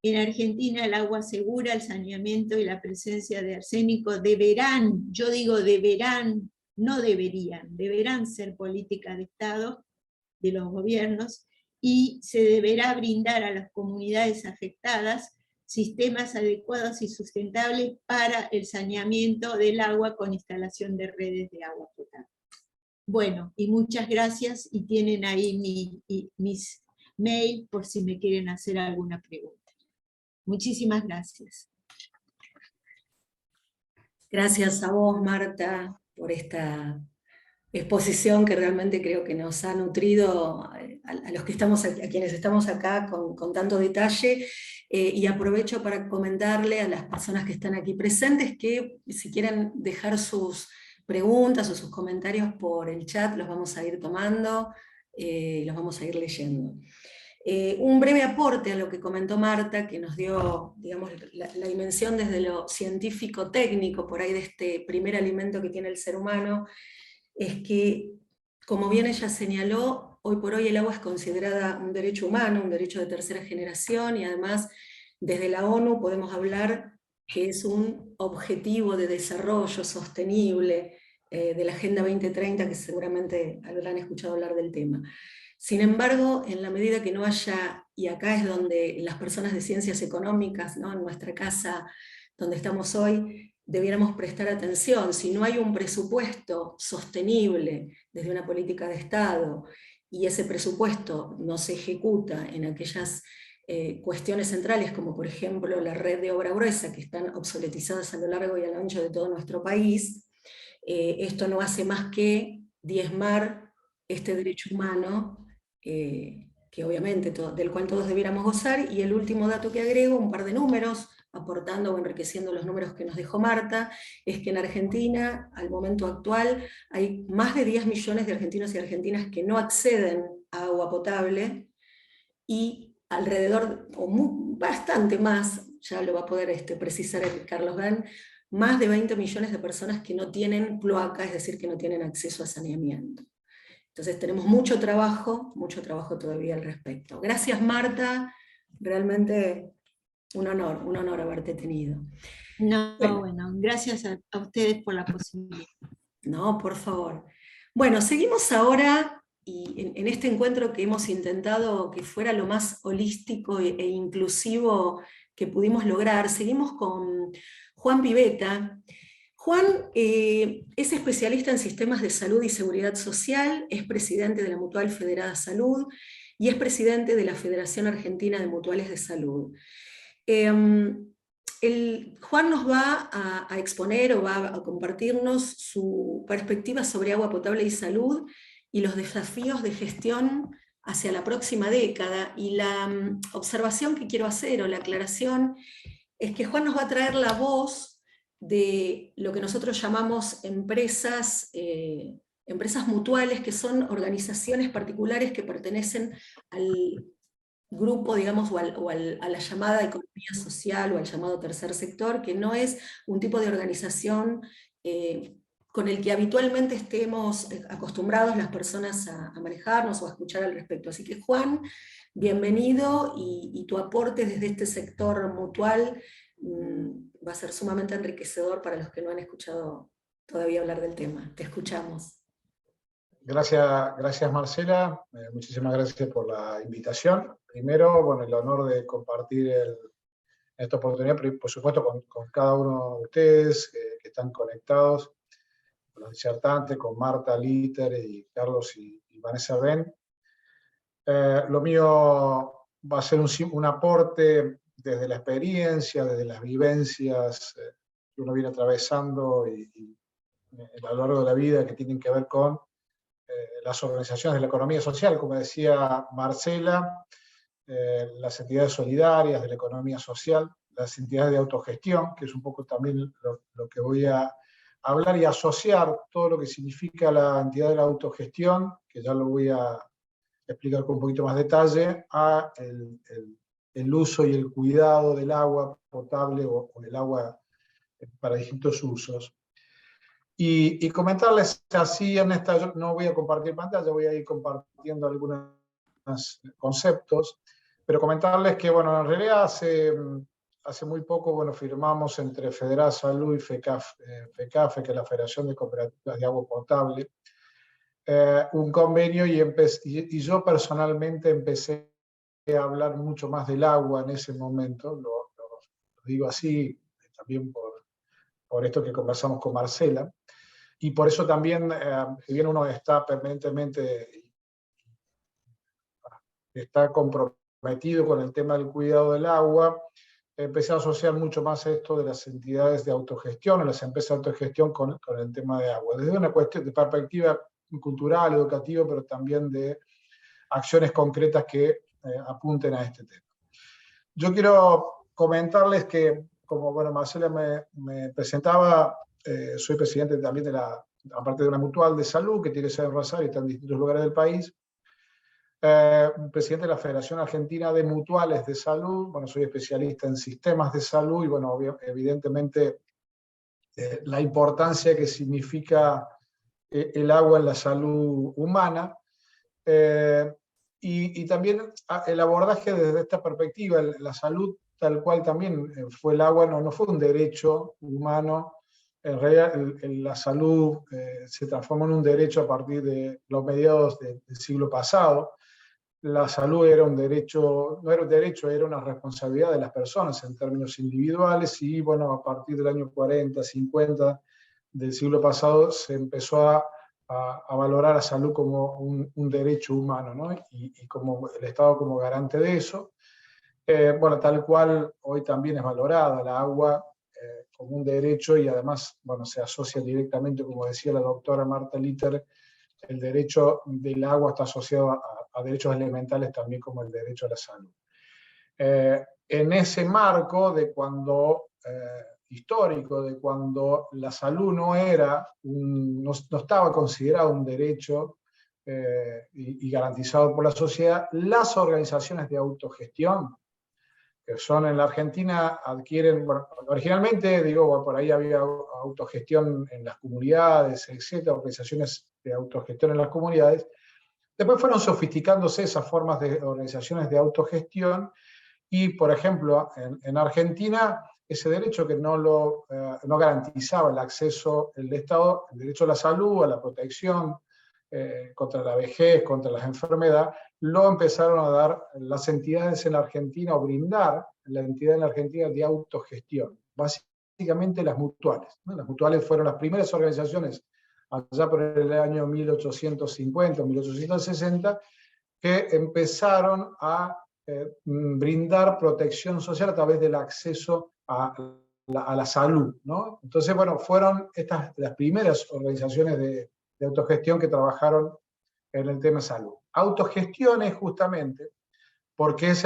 En Argentina el agua segura, el saneamiento y la presencia de arsénico deberán, yo digo deberán, no deberían, deberán ser política de Estado, de los gobiernos, y se deberá brindar a las comunidades afectadas sistemas adecuados y sustentables para el saneamiento del agua con instalación de redes de agua potable. Bueno, y muchas gracias, y tienen ahí mis mail por si me quieren hacer alguna pregunta. Muchísimas gracias. Gracias a vos, Marta, por esta exposición que realmente creo que nos ha nutrido a los que estamos, a quienes estamos acá con tanto detalle, y aprovecho para comentarle a las personas que están aquí presentes que si quieren dejar sus preguntas o sus comentarios por el chat, los vamos a ir tomando, los vamos a ir leyendo. Un breve aporte a lo que comentó Marta, que nos dio, digamos, la dimensión desde lo científico-técnico, por ahí de este primer alimento que tiene el ser humano, es que, como bien ella señaló, hoy por hoy el agua es considerada un derecho humano, un derecho de tercera generación, y además desde la ONU podemos hablar que es un objetivo de desarrollo sostenible de la Agenda 2030, que seguramente habrán escuchado hablar del tema. Sin embargo, en la medida que no haya, y acá es donde las personas de ciencias económicas, ¿no?, en nuestra casa donde estamos hoy, debiéramos prestar atención. Si no hay un presupuesto sostenible desde una política de Estado, y ese presupuesto no se ejecuta en aquellas cuestiones centrales, como por ejemplo la red de obra gruesa, que están obsoletizadas a lo largo y a lo ancho de todo nuestro país, esto no hace más que diezmar este derecho humano, que obviamente del cual todos debiéramos gozar. Y el último dato que agrego, un par de números, aportando o enriqueciendo los números que nos dejó Marta, es que en Argentina, al momento actual, hay más de 10 millones de argentinos y argentinas que no acceden a agua potable, y alrededor, o bastante más, ya lo va a poder precisar Carlos Ben, más de 20 millones de personas que no tienen cloaca, es decir, que no tienen acceso a saneamiento. Entonces tenemos mucho trabajo todavía al respecto. Gracias, Marta, realmente un honor haberte tenido. No, bueno, gracias a ustedes por la posibilidad. No, por favor. Bueno, seguimos ahora, y en este encuentro que hemos intentado que fuera lo más holístico e inclusivo que pudimos lograr, seguimos con Juan Pivetta. Juan es especialista en sistemas de salud y seguridad social, es presidente de la Mutual Federada Salud y es presidente de la Federación Argentina de Mutuales de Salud. Juan nos va a exponer o va a compartirnos su perspectiva sobre agua potable y salud y los desafíos de gestión hacia la próxima década. Y la observación que quiero hacer, o la aclaración, es que Juan nos va a traer la voz de lo que nosotros llamamos empresas mutuales, que son organizaciones particulares que pertenecen al grupo, digamos, a la llamada economía social o al llamado tercer sector, que no es un tipo de organización con el que habitualmente estemos acostumbrados las personas a manejarnos o a escuchar al respecto. Así que Juan, bienvenido, y tu aporte desde este sector mutual va a ser sumamente enriquecedor para los que no han escuchado todavía hablar del tema. Te escuchamos. Gracias Marcela, muchísimas gracias por la invitación. Primero, bueno, el honor de compartir esta oportunidad, por supuesto, con cada uno de ustedes que están conectados, con los disertantes, con Marta Litter y Carlos y Vanessa Ben. Lo mío va a ser un aporte desde la experiencia, desde las vivencias que uno viene atravesando y a lo largo de la vida, que tienen que ver con las organizaciones de la economía social, como decía Marcela, las entidades solidarias de la economía social, las entidades de autogestión, que es un poco también lo que voy a hablar, y asociar todo lo que significa la entidad de la autogestión, que ya lo voy a explicar con un poquito más detalle, a el uso y el cuidado del agua potable o el agua para distintos usos. Y comentarles así yo no voy a compartir pantalla, voy a ir compartiendo algunos conceptos, pero comentarles que, bueno, en realidad hace muy poco, bueno, firmamos entre Federada Salud y FECAFE, que es la Federación de Cooperativas de Agua Potable, un convenio, y yo personalmente empecé a hablar mucho más del agua en ese momento, lo digo así, también por esto que conversamos con Marcela. Y por eso también, si bien uno está permanentemente comprometido con el tema del cuidado del agua, empecé a asociar mucho más esto de las entidades de autogestión, o las empresas de autogestión con el tema de agua, desde una cuestión de perspectiva cultural, educativa, pero también de acciones concretas que apunten a este tema. Yo quiero comentarles que, como bueno, Marcela me presentaba, soy presidente también aparte de una mutual de salud que tiene sede en Rosario y está en distintos lugares del país, presidente de la Federación Argentina de Mutuales de Salud. Bueno, soy especialista en sistemas de salud y, bueno, evidentemente la importancia que significa el agua en la salud humana, y también el abordaje desde esta perspectiva. La salud tal cual también fue el agua, no fue un derecho humano. En realidad la salud se transformó en un derecho a partir de los mediados del siglo pasado. La salud era un derecho, no era un derecho, era una responsabilidad de las personas en términos individuales, y bueno, a partir del año 40, 50 del siglo pasado se empezó a valorar la salud como un derecho humano, ¿no? Y como el Estado como garante de eso. Bueno, tal cual hoy también es valorada la agua como un derecho, y además, bueno, se asocia directamente, como decía la doctora Marta Litter, el derecho del agua está asociado a derechos elementales también, como el derecho a la salud. En ese marco de cuando histórico, de cuando la salud no estaba considerado un derecho y garantizado por la sociedad, las organizaciones de autogestión, que son en la Argentina, adquieren, bueno, originalmente, digo, por ahí había autogestión en las comunidades, etcétera, organizaciones de autogestión en las comunidades. Después fueron sofisticándose esas formas de organizaciones de autogestión, y, por ejemplo, en Argentina, ese derecho que no garantizaba el acceso del Estado, el derecho a la salud, a la protección contra la vejez, contra las enfermedades, lo empezaron a dar las entidades en la Argentina, o brindar la entidad en la Argentina de autogestión. básicamente las mutuales, ¿no? Las mutuales fueron las primeras organizaciones, allá por el año 1850, 1860, que empezaron a brindar protección social a través del acceso a la salud, ¿no? Entonces, bueno, fueron estas las primeras organizaciones de autogestión que trabajaron en el tema salud. Autogestión es justamente porque es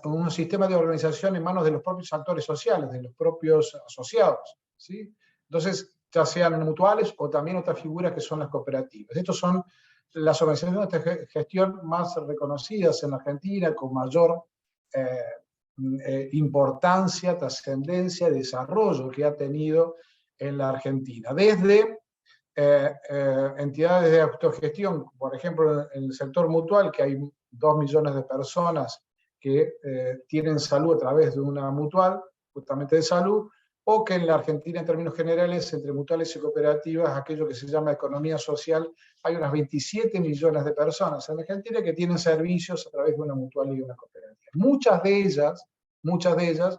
un sistema de organización en manos de los propios actores sociales, de los propios asociados, ¿sí? Entonces, ya sean mutuales o también otras figuras que son las cooperativas. Estos son las organizaciones de gestión más reconocidas en Argentina, con mayor importancia, trascendencia, desarrollo que ha tenido en la Argentina. Desde entidades de autogestión, por ejemplo, en el sector mutual, que hay 2 millones de personas que tienen salud a través de una mutual, justamente de salud, o que en la Argentina, en términos generales, entre mutuales y cooperativas, aquello que se llama economía social, hay unas 27 millones de personas en Argentina que tienen servicios a través de una mutual y una cooperativa. Muchas de ellas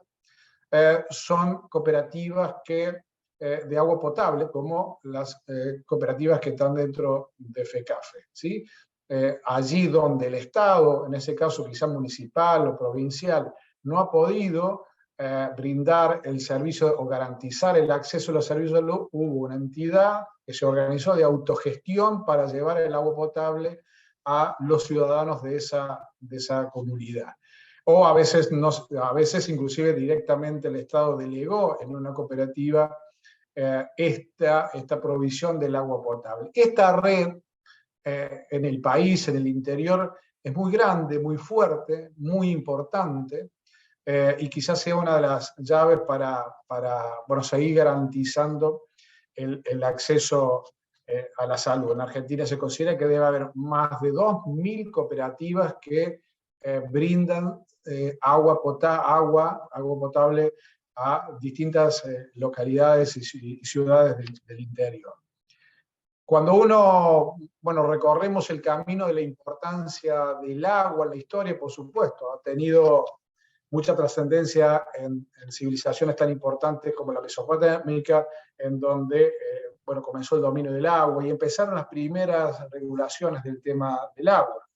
son cooperativas de agua potable, como las cooperativas que están dentro de FECAFE, ¿sí? Allí donde el Estado, en ese caso quizá municipal o provincial, no ha podido brindar el servicio o garantizar el acceso a los servicios de luz, hubo una entidad que se organizó de autogestión para llevar el agua potable a los ciudadanos de esa comunidad. O a veces inclusive directamente el Estado delegó en una cooperativa esta provisión del agua potable. Esta red en el país, en el interior, es muy grande, muy fuerte, muy importante, y quizás sea una de las llaves para bueno, seguir garantizando el acceso a la salud. En Argentina se considera que debe haber más de 2.000 cooperativas que brindan agua potable a distintas localidades y ciudades del interior. Cuando bueno, recorremos el camino de la importancia del agua en la historia, por supuesto, ha tenido mucha trascendencia en civilizaciones tan importantes como la mesopotámica, en donde bueno, comenzó el dominio del agua y empezaron las primeras regulaciones del tema del agua.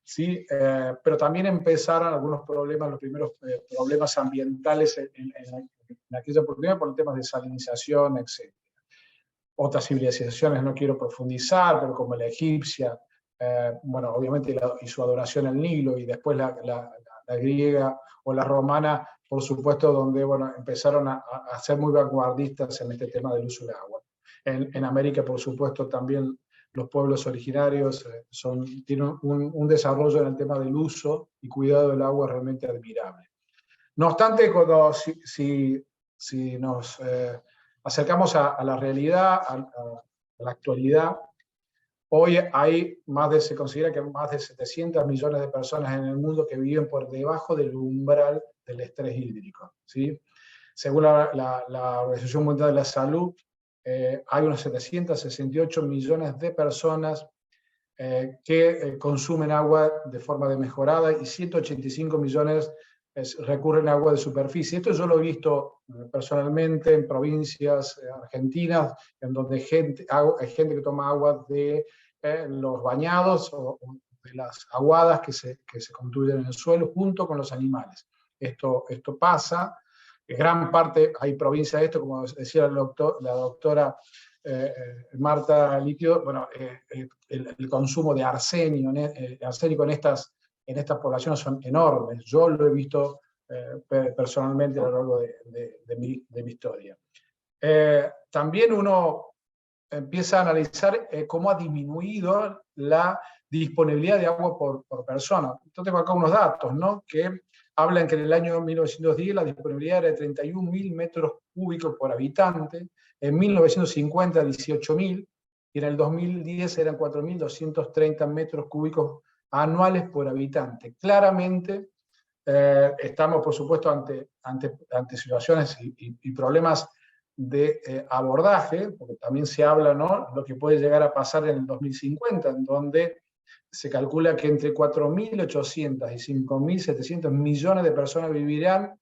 ¿Sí? Pero también empezaron algunos problemas, los primeros problemas ambientales en aquella oportunidad por temas de salinización, etc. Otras civilizaciones no quiero profundizar, pero como la egipcia, bueno, obviamente y su adoración al Nilo, y después la griega o la romana, por supuesto, donde bueno, empezaron a ser muy vanguardistas en este tema del uso del agua. En América, por supuesto, también los pueblos originarios tienen un desarrollo en el tema del uso y cuidado del agua realmente admirable. No obstante, si nos acercamos a la realidad, a la actualidad, hoy se considera que hay más de 700 millones de personas en el mundo que viven por debajo del umbral del estrés hídrico, ¿sí? Según la Organización Mundial de la Salud, hay unos 768 millones de personas que consumen agua de forma demejorada y 185 millones recurren a agua de superficie. Esto yo lo he visto personalmente en provincias argentinas, en donde hay gente que toma agua de los bañados o de las aguadas que se construyen en el suelo junto con los animales. Esto pasa. En gran parte hay provincias de esto, como decía la doctora Marta Líquido, bueno, el consumo de arsénico en estas poblaciones son enormes. Yo lo he visto personalmente a lo largo de mi historia. También uno empieza a analizar cómo ha disminuido la disponibilidad de agua por persona. Entonces tengo acá unos datos, ¿no? Que hablan que en el año 1910 la disponibilidad era de 31.000 metros cúbicos por habitante, en 1950 18.000, y en el 2010 eran 4.230 metros cúbicos anuales por habitante. Claramente estamos, por supuesto, ante situaciones y problemas de abordaje, porque también se habla, ¿no?, lo que puede llegar a pasar en el 2050, en donde se calcula que entre 4.800 y 5.700 millones de personas vivirán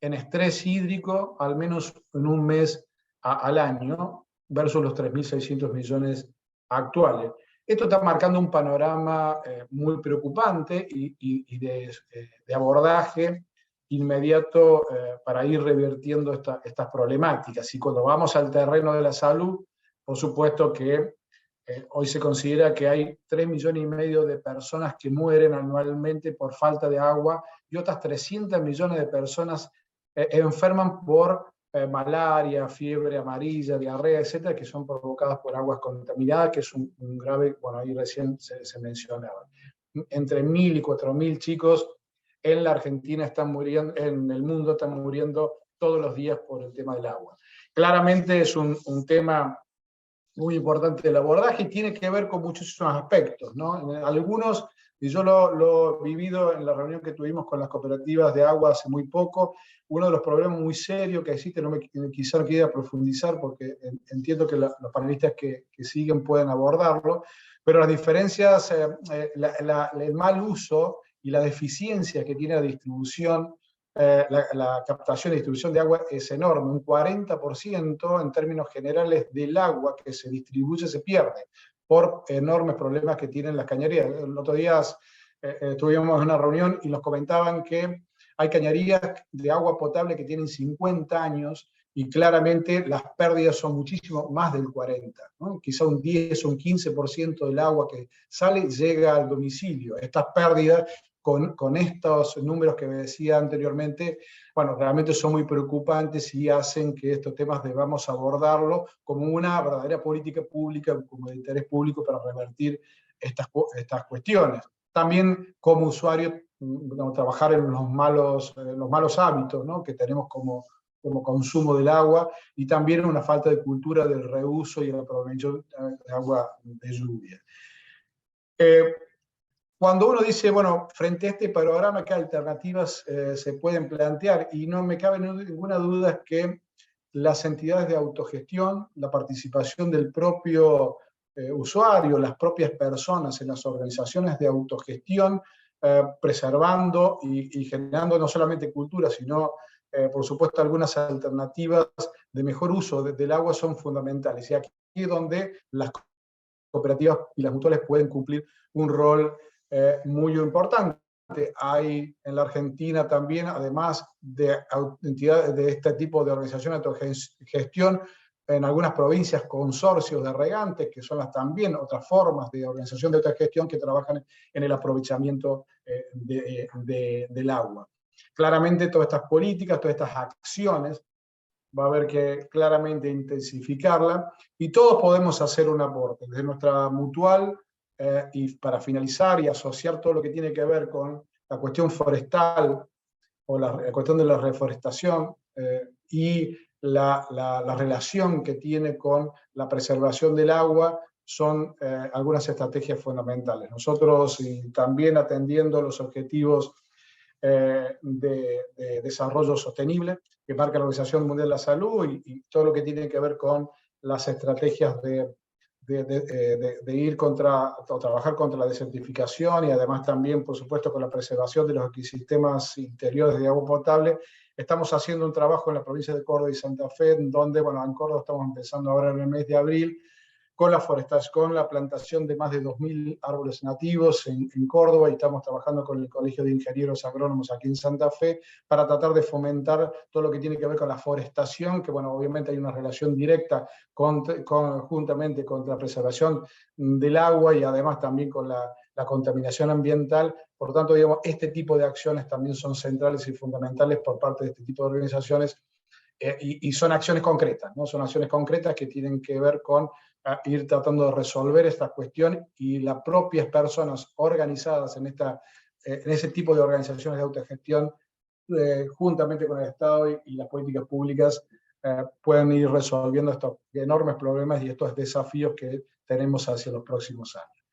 en estrés hídrico al menos en un mes al año, versus los 3.600 millones actuales. Esto está marcando un panorama muy preocupante y de abordaje inmediato para ir revirtiendo estas problemáticas. Y cuando vamos al terreno de la salud, por supuesto que hoy se considera que hay 3,5 millones de personas que mueren anualmente por falta de agua y otras 300 millones de personas enferman por malaria, fiebre amarilla, diarrea, etcétera, que son provocadas por aguas contaminadas, que es un grave, bueno, ahí recién se mencionaba. Entre 1.000 y 4.000 chicos en la Argentina están muriendo, en el mundo están muriendo todos los días por el tema del agua. Claramente es un tema muy importante del abordaje y tiene que ver con muchísimos aspectos, ¿no? Algunos, y yo lo he vivido en la reunión que tuvimos con las cooperativas de agua hace muy poco, uno de los problemas muy serios que existe, quizá no quiera profundizar porque entiendo que los panelistas que siguen pueden abordarlo, pero las diferencias, el mal uso y la deficiencia que tiene la distribución, la captación y distribución de agua es enorme, un 40% en términos generales del agua que se distribuye se pierde por enormes problemas que tienen las cañerías. El otro día tuvimos una reunión y nos comentaban que hay cañerías de agua potable que tienen 50 años y claramente las pérdidas son muchísimo más del 40%, ¿no? Quizá un 10 o un 15% del agua que sale llega al domicilio. Estas pérdidas con estos números que me decía anteriormente, bueno, realmente son muy preocupantes y hacen que estos temas debamos abordarlo como una verdadera política pública, como de interés público para revertir estas cuestiones. También como usuario, trabajar en los malos hábitos, ¿no?, que tenemos como consumo del agua, y también una falta de cultura del reuso y el aprovechamiento de agua de lluvia. Cuando uno dice, bueno, frente a este panorama, ¿qué alternativas se pueden plantear? Y no me cabe ninguna duda que las entidades de autogestión, la participación del propio usuario, las propias personas en las organizaciones de autogestión, preservando y generando no solamente cultura, sino, por supuesto, algunas alternativas de mejor uso del agua son fundamentales. Y aquí es donde las cooperativas y las mutuales pueden cumplir un rol muy importante. Hay en la Argentina también, además de entidades de este tipo de organizaciones de autogestión, en algunas provincias consorcios de regantes, que son también otras formas de organización de autogestión que trabajan en el aprovechamiento del agua. Claramente todas estas políticas, todas estas acciones, va a haber que claramente intensificarla, y todos podemos hacer un aporte, desde nuestra mutual, y para finalizar y asociar todo lo que tiene que ver con la cuestión forestal o la cuestión de la reforestación y la relación que tiene con la preservación del agua, son algunas estrategias fundamentales. Nosotros, y también atendiendo los objetivos de desarrollo sostenible que marca la Organización Mundial de la Salud, y todo lo que tiene que ver con las estrategias de ir contra, o trabajar contra la desertificación, y además también, por supuesto, con la preservación de los ecosistemas interiores de agua potable. Estamos haciendo un trabajo en la provincia de Córdoba y Santa Fe, donde, bueno, en Córdoba estamos empezando ahora en el mes de abril, con la forestación, con la plantación de más de 2.000 árboles nativos en Córdoba, y estamos trabajando con el Colegio de Ingenieros Agrónomos aquí en Santa Fe para tratar de fomentar todo lo que tiene que ver con la forestación, que, bueno, obviamente hay una relación directa juntamente con la preservación del agua y además también con la contaminación ambiental. Por lo tanto, digamos, este tipo de acciones también son centrales y fundamentales por parte de este tipo de organizaciones, y son acciones concretas, ¿no? Son acciones concretas que tienen que ver con ir tratando de resolver esta cuestión, y las propias personas organizadas en ese tipo de organizaciones de autogestión, juntamente con el Estado y las políticas públicas, pueden ir resolviendo estos enormes problemas y estos desafíos que tenemos hacia los próximos años.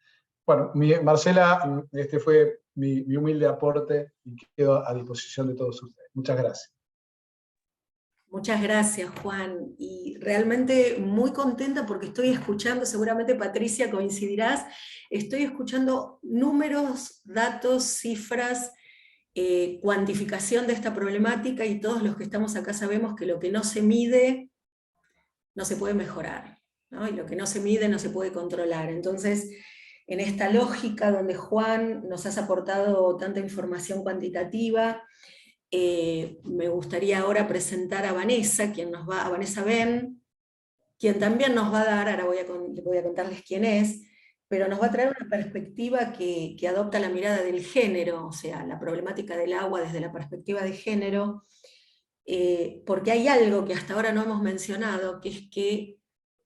Bueno, Marcela, este fue mi humilde aporte y quedo a disposición de todos ustedes. Muchas gracias. Muchas gracias, Juan, y realmente muy contenta porque estoy escuchando, seguramente Patricia coincidirás, estoy escuchando números, datos, cifras cuantificación de esta problemática, y todos los que estamos acá sabemos que lo que no se mide no se puede mejorar, ¿no? Y lo que no se mide no se puede controlar. Entonces, en esta lógica donde Juan nos has aportado tanta información cuantitativa, me gustaría ahora presentar a Vanessa, a Vanessa Ben, quien también nos va a dar, ahora voy a contarles quién es, pero nos va a traer una perspectiva que adopta la mirada del género, o sea, la problemática del agua desde la perspectiva de género, porque hay algo que hasta ahora no hemos mencionado, que es que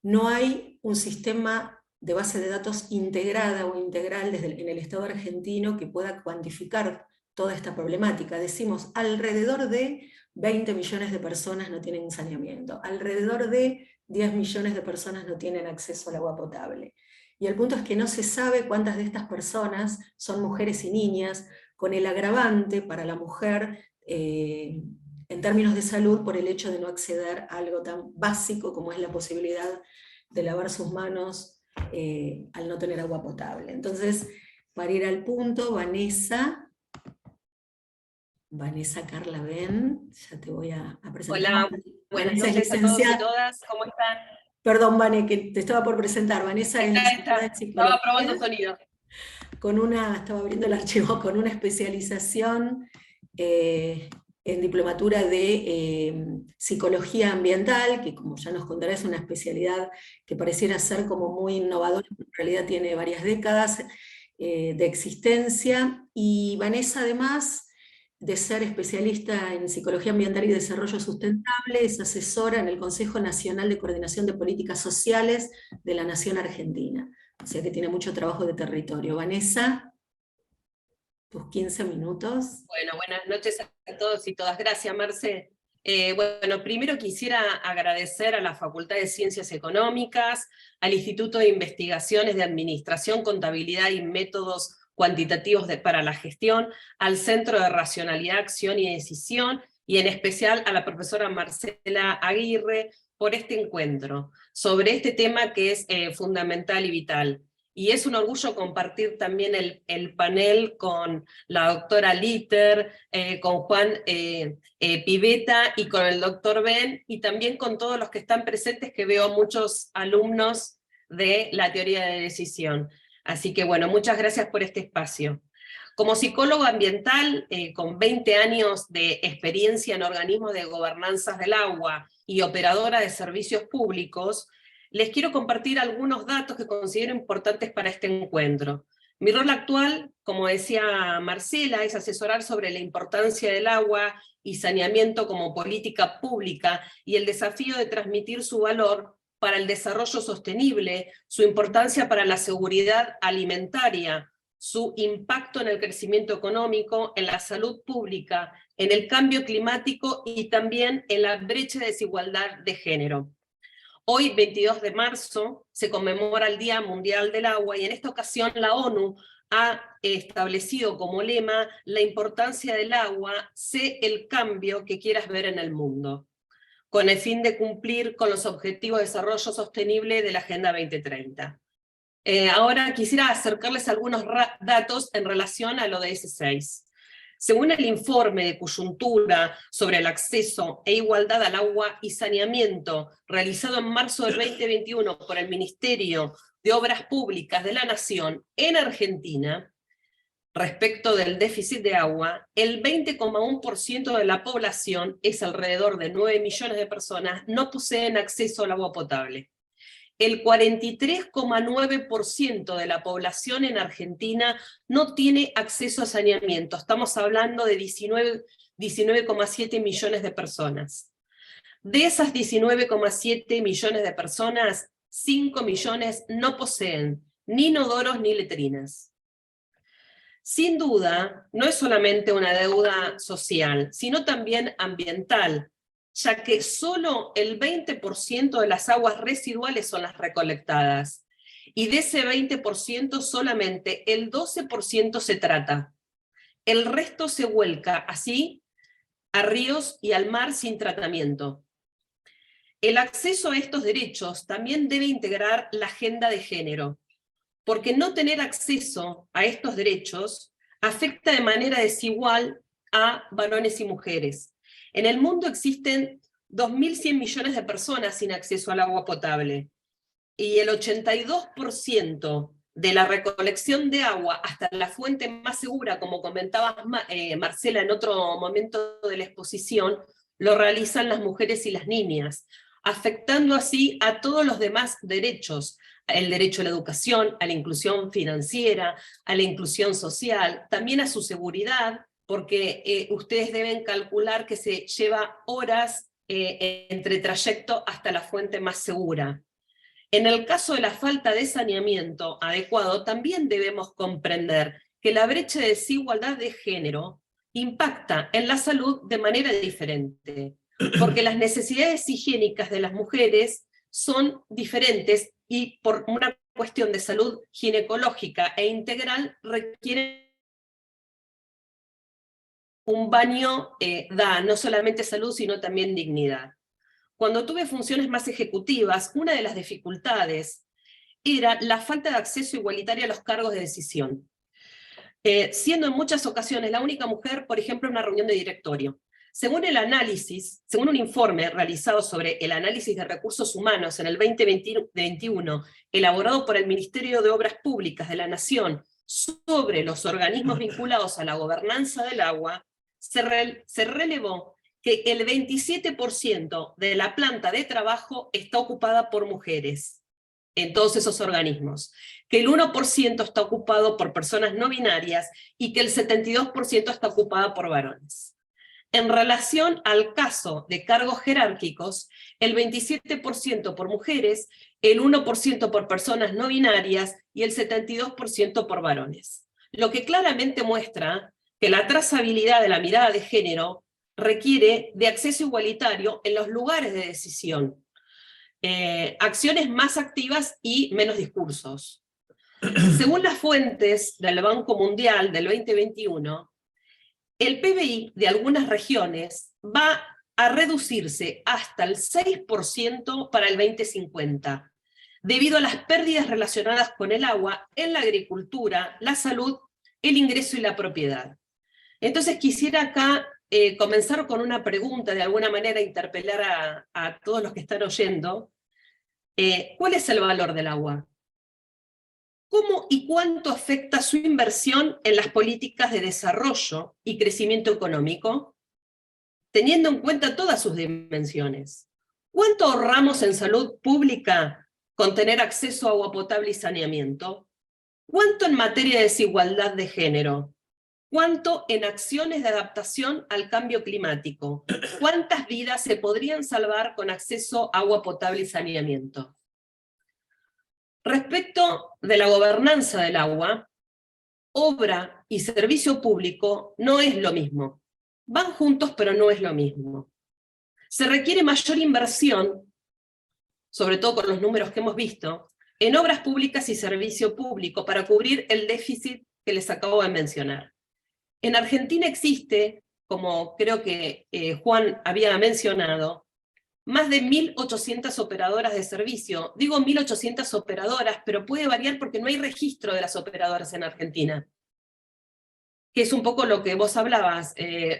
no hay un sistema de base de datos integrada o integral en el Estado argentino que pueda cuantificar toda esta problemática. Decimos, alrededor de 20 millones de personas no tienen saneamiento, alrededor de 10 millones de personas no tienen acceso al agua potable. Y el punto es que no se sabe cuántas de estas personas son mujeres y niñas, con el agravante para la mujer en términos de salud por el hecho de no acceder a algo tan básico como es la posibilidad de lavar sus manos al no tener agua potable. Entonces, para ir al punto, Vanessa Carla Ben, ya te voy a presentar. Hola, buenas noches a todos y todas, ¿cómo están? Perdón, Vane, que te estaba por presentar. Vanessa es licenciada en psicología. Estaba probando sonido. Estaba abriendo el archivo, con una especialización en diplomatura de psicología ambiental, que como ya nos contará es una especialidad que pareciera ser como muy innovadora, pero en realidad tiene varias décadas de existencia. Y Vanessa, además de ser especialista en psicología ambiental y desarrollo sustentable, es asesora en el Consejo Nacional de Coordinación de Políticas Sociales de la Nación Argentina. O sea que tiene mucho trabajo de territorio. Vanessa, tus 15 minutos. Bueno, buenas noches a todos y todas. Gracias, Marce. Bueno, primero quisiera agradecer a la Facultad de Ciencias Económicas, al Instituto de Investigaciones de Administración, Contabilidad y Métodos Cuantitativos para la Gestión, al Centro de Racionalidad, Acción y Decisión, y en especial a la profesora Marcela Aguirre por este encuentro sobre este tema que es fundamental y vital. Y es un orgullo compartir también el panel con la doctora Litter, con Juan Pivetta y con el doctor Ben, y también con todos los que están presentes, que veo muchos alumnos de la teoría de decisión. Así que bueno, muchas gracias por este espacio. Como psicóloga ambiental, con 20 años de experiencia en organismos de gobernanzas del agua y operadora de servicios públicos, les quiero compartir algunos datos que considero importantes para este encuentro. Mi rol actual, como decía Marcela, es asesorar sobre la importancia del agua y saneamiento como política pública y el desafío de transmitir su valor para el desarrollo sostenible, su importancia para la seguridad alimentaria, su impacto en el crecimiento económico, en la salud pública, en el cambio climático y también en la brecha de desigualdad de género. Hoy, 22 de marzo, se conmemora el Día Mundial del Agua, y en esta ocasión la ONU ha establecido como lema la importancia del agua, sé el cambio que quieras ver en el mundo, con el fin de cumplir con los Objetivos de Desarrollo Sostenible de la Agenda 2030. Ahora quisiera acercarles algunos datos en relación al ODS 6. Según el informe de coyuntura sobre el acceso e igualdad al agua y saneamiento, realizado en marzo del 2021 por el Ministerio de Obras Públicas de la Nación en Argentina, respecto del déficit de agua, el 20,1% de la población, es alrededor de 9 millones de personas, no poseen acceso al agua potable. El 43,9% de la población en Argentina no tiene acceso a saneamiento. Estamos hablando de 19,7 millones de personas. De esas 19,7 millones de personas, 5 millones no poseen ni inodoros ni letrinas. Sin duda, no es solamente una deuda social, sino también ambiental, ya que solo el 20% de las aguas residuales son las recolectadas, y de ese 20% solamente el 12% se trata. El resto se vuelca así a ríos y al mar sin tratamiento. El acceso a estos derechos también debe integrar la agenda de género, porque no tener acceso a estos derechos afecta de manera desigual a varones y mujeres. En el mundo existen 2.100 millones de personas sin acceso al agua potable, y el 82% de la recolección de agua hasta la fuente más segura, como comentaba Marcela en otro momento de la exposición, lo realizan las mujeres y las niñas, afectando así a todos los demás derechos, el derecho a la educación, a la inclusión financiera, a la inclusión social, también a su seguridad, porque ustedes deben calcular que se lleva horas entre trayecto hasta la fuente más segura. En el caso de la falta de saneamiento adecuado, también debemos comprender que la brecha de desigualdad de género impacta en la salud de manera diferente, porque las necesidades higiénicas de las mujeres son diferentes y por una cuestión de salud ginecológica e integral requieren un baño, da no solamente salud, sino también dignidad. Cuando tuve funciones más ejecutivas, una de las dificultades era la falta de acceso igualitario a los cargos de decisión. Siendo en muchas ocasiones la única mujer, por ejemplo, en una reunión de directorio. Según un informe realizado sobre el análisis de recursos humanos en el 2021, elaborado por el Ministerio de Obras Públicas de la Nación sobre los organismos vinculados a la gobernanza del agua, se relevó que el 27% de la planta de trabajo está ocupada por mujeres en todos esos organismos, que el 1% está ocupado por personas no binarias y que el 72% está ocupada por varones. En relación al caso de cargos jerárquicos, el 27% por mujeres, el 1% por personas no binarias y el 72% por varones. Lo que claramente muestra que la trazabilidad de la mirada de género requiere de acceso igualitario en los lugares de decisión, acciones más activas y menos discursos. Según las fuentes del Banco Mundial del 2021, el PBI de algunas regiones va a reducirse hasta el 6% para el 2050, debido a las pérdidas relacionadas con el agua en la agricultura, la salud, el ingreso y la propiedad. Entonces quisiera acá comenzar con una pregunta, de alguna manera interpelar a todos los que están oyendo. ¿Cuál es el valor del agua? ¿Cómo y cuánto afecta su inversión en las políticas de desarrollo y crecimiento económico? Teniendo en cuenta todas sus dimensiones. ¿Cuánto ahorramos en salud pública con tener acceso a agua potable y saneamiento? ¿Cuánto en materia de desigualdad de género? ¿Cuánto en acciones de adaptación al cambio climático? ¿Cuántas vidas se podrían salvar con acceso a agua potable y saneamiento? Respecto de la gobernanza del agua, obra y servicio público no es lo mismo. Van juntos, pero no es lo mismo. Se requiere mayor inversión, sobre todo con los números que hemos visto, en obras públicas y servicio público para cubrir el déficit que les acabo de mencionar. En Argentina existe, como creo que Juan había mencionado, más de 1.800 operadoras de servicio. Digo 1.800 operadoras, pero puede variar porque no hay registro de las operadoras en Argentina. Que es un poco lo que vos hablabas,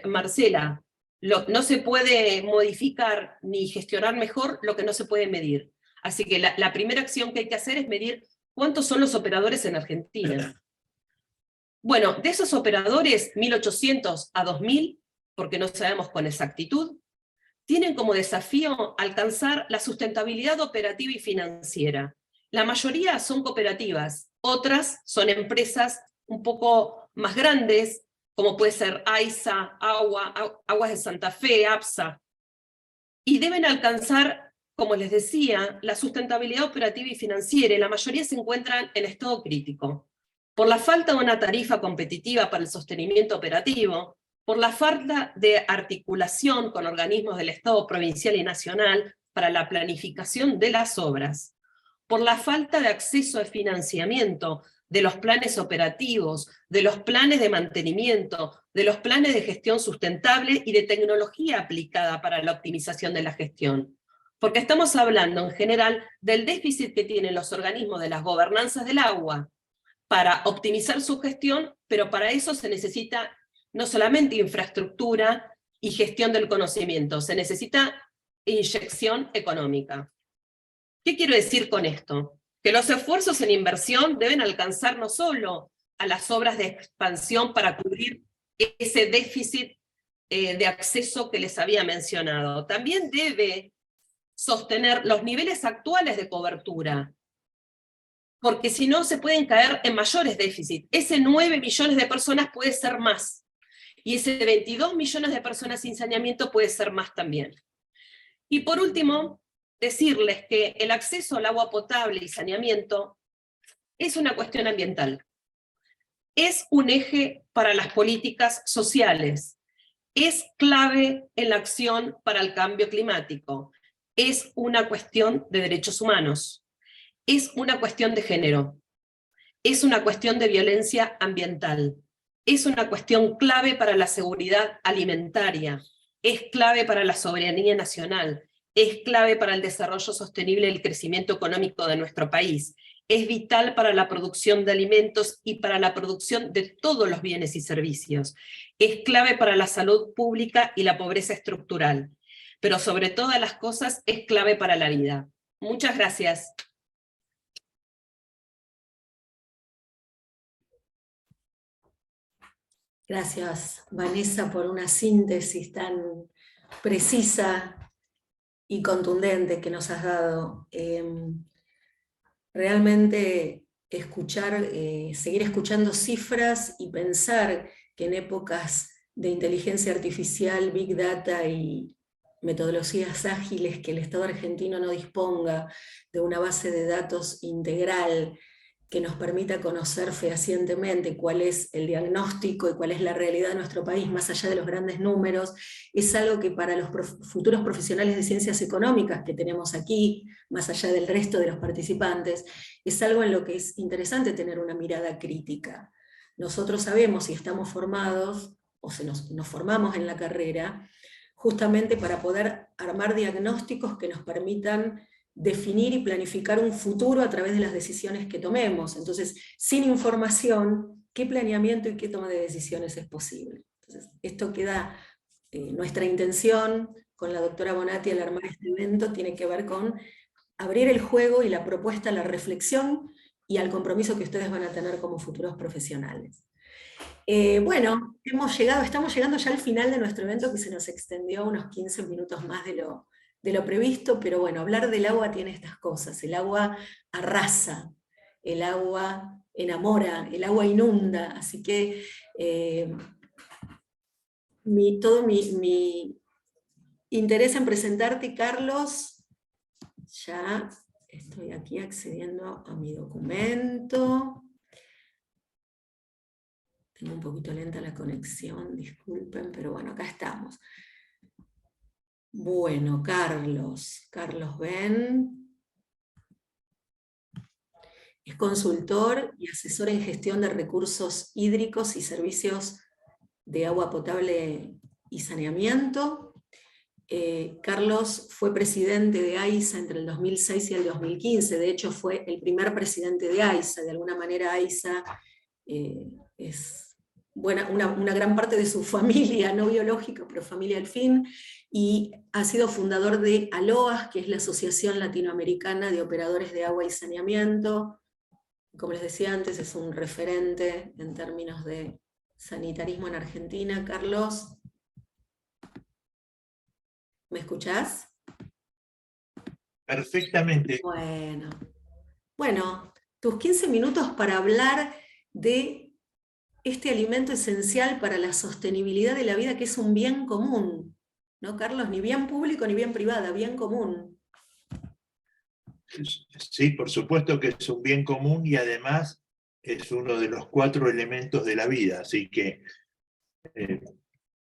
Marcela. No se puede modificar ni gestionar mejor lo que no se puede medir. Así que la primera acción que hay que hacer es medir cuántos son los operadores en Argentina. Bueno, de esos operadores, 1.800 a 2.000, porque no sabemos con exactitud, tienen como desafío alcanzar la sustentabilidad operativa y financiera. La mayoría son cooperativas, otras son empresas un poco más grandes, como puede ser AISA, Aguas de Santa Fe, APSA, y deben alcanzar, como les decía, la sustentabilidad operativa y financiera, y la mayoría se encuentran en estado crítico, por la falta de una tarifa competitiva para el sostenimiento operativo, por la falta de articulación con organismos del Estado provincial y nacional para la planificación de las obras, por la falta de acceso a financiamiento de los planes operativos, de los planes de mantenimiento, de los planes de gestión sustentable y de tecnología aplicada para la optimización de la gestión. Porque estamos hablando en general del déficit que tienen los organismos de las gobernanzas del agua para optimizar su gestión, pero para eso se necesita no solamente infraestructura y gestión del conocimiento, se necesita inyección económica. ¿Qué quiero decir con esto? Que los esfuerzos en inversión deben alcanzar no solo a las obras de expansión para cubrir ese déficit de acceso que les había mencionado, también debe sostener los niveles actuales de cobertura, porque si no se pueden caer en mayores déficits. Ese 9 millones de personas puede ser más, y ese 22 millones de personas sin saneamiento puede ser más también. Y por último, decirles que el acceso al agua potable y saneamiento es una cuestión ambiental. Es un eje para las políticas sociales. Es clave en la acción para el cambio climático. Es una cuestión de derechos humanos. Es una cuestión de género. Es una cuestión de violencia ambiental. Es una cuestión clave para la seguridad alimentaria. Es clave para la soberanía nacional. Es clave para el desarrollo sostenible y el crecimiento económico de nuestro país. Es vital para la producción de alimentos y para la producción de todos los bienes y servicios. Es clave para la salud pública y la pobreza estructural. Pero sobre todas las cosas es clave para la vida. Muchas gracias. Gracias, Vanessa, por una síntesis tan precisa y contundente que nos has dado. Realmente seguir escuchando cifras y pensar que en épocas de inteligencia artificial, Big Data y metodologías ágiles, que el Estado argentino no disponga de una base de datos integral que nos permita conocer fehacientemente cuál es el diagnóstico y cuál es la realidad de nuestro país, más allá de los grandes números, es algo que para los futuros profesionales de ciencias económicas que tenemos aquí, más allá del resto de los participantes, es algo en lo que es interesante tener una mirada crítica. Nosotros sabemos y estamos formados, o nos formamos en la carrera, justamente para poder armar diagnósticos que nos permitan definir y planificar un futuro a través de las decisiones que tomemos. Entonces, sin información, ¿qué planeamiento y qué toma de decisiones es posible? Entonces, esto queda, nuestra intención con la doctora Bonatti al armar este evento tiene que ver con abrir el juego y la propuesta a la reflexión y al compromiso que ustedes van a tener como futuros profesionales. Bueno, estamos llegando ya al final de nuestro evento, que se nos extendió unos 15 minutos más de lo previsto, pero bueno, hablar del agua tiene estas cosas. El agua arrasa, el agua enamora, el agua inunda, así que todo mi interés en presentarte, Carlos, ya estoy aquí accediendo a mi documento. Tengo un poquito lenta la conexión, disculpen, pero bueno, acá estamos. Bueno, Carlos Ben es consultor y asesor en gestión de recursos hídricos y servicios de agua potable y saneamiento. Carlos fue presidente de AISA entre el 2006 y el 2015, de hecho fue el primer presidente de AISA, de alguna manera AISA es una gran parte de su familia, no biológica, pero familia al fin, y ha sido fundador de ALOAS, que es la Asociación Latinoamericana de Operadores de Agua y Saneamiento. Como les decía antes, es un referente en términos de sanitarismo en Argentina. Carlos, ¿me escuchás? Perfectamente. Bueno, tus 15 minutos para hablar de este alimento esencial para la sostenibilidad de la vida, que es un bien común, ¿no, Carlos? Ni bien público ni bien privada, bien común. Sí, por supuesto que es un bien común y además es uno de los 4 elementos de la vida, así que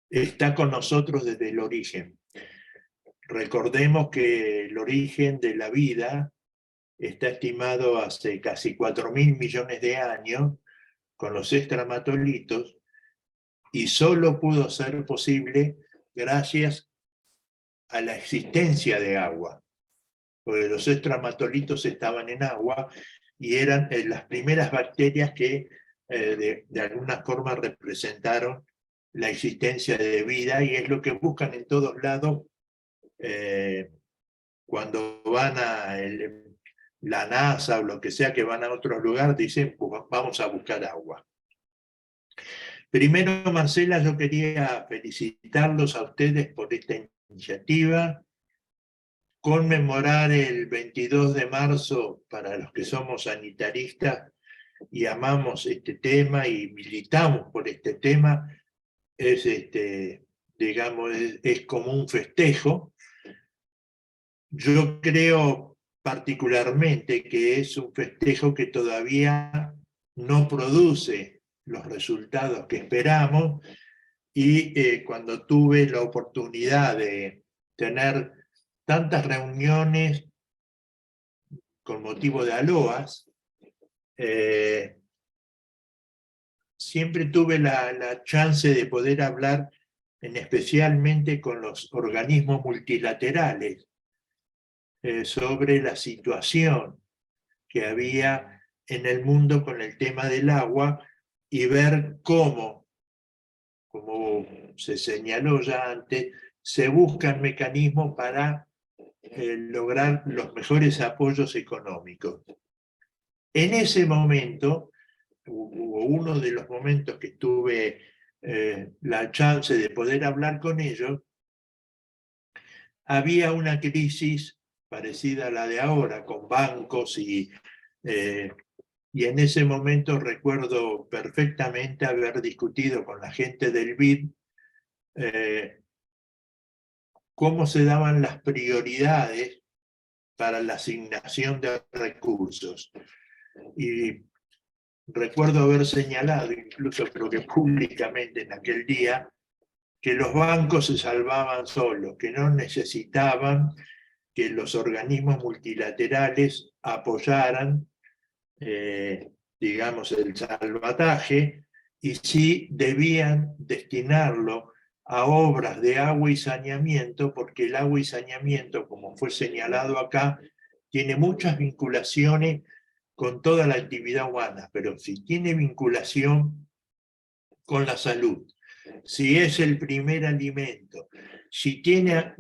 está con nosotros desde el origen. Recordemos que el origen de la vida está estimado hace casi 4.000 millones de años, con los estramatolitos, y solo pudo ser posible gracias a la existencia de agua, porque los estramatolitos estaban en agua y eran las primeras bacterias que de alguna forma representaron la existencia de vida, y es lo que buscan en todos lados cuando van a la NASA o lo que sea, que van a otro lugar, dicen, pues vamos a buscar agua. Primero, Marcela, yo quería felicitarlos a ustedes por esta iniciativa, conmemorar el 22 de marzo para los que somos sanitaristas y amamos este tema y militamos por este tema, es, digamos, es como un festejo. Yo creo particularmente que es un festejo que todavía no produce los resultados que esperamos, y cuando tuve la oportunidad de tener tantas reuniones con motivo de ALOAS, siempre tuve la chance de poder hablar especialmente con los organismos multilaterales sobre la situación que había en el mundo con el tema del agua, y ver cómo, como se señaló ya antes, se buscan mecanismos para lograr los mejores apoyos económicos. En ese momento, hubo uno de los momentos que tuve la chance de poder hablar con ellos, había una crisis parecida a la de ahora, con bancos, y en ese momento recuerdo perfectamente haber discutido con la gente del BID cómo se daban las prioridades para la asignación de recursos. Y recuerdo haber señalado, incluso creo que públicamente en aquel día, que los bancos se salvaban solos, que no necesitaban que los organismos multilaterales apoyaran, digamos, el salvataje, y sí debían destinarlo a obras de agua y saneamiento, porque el agua y saneamiento, como fue señalado acá, tiene muchas vinculaciones con toda la actividad humana, pero si tiene vinculación con la salud, si es el primer alimento, si tiene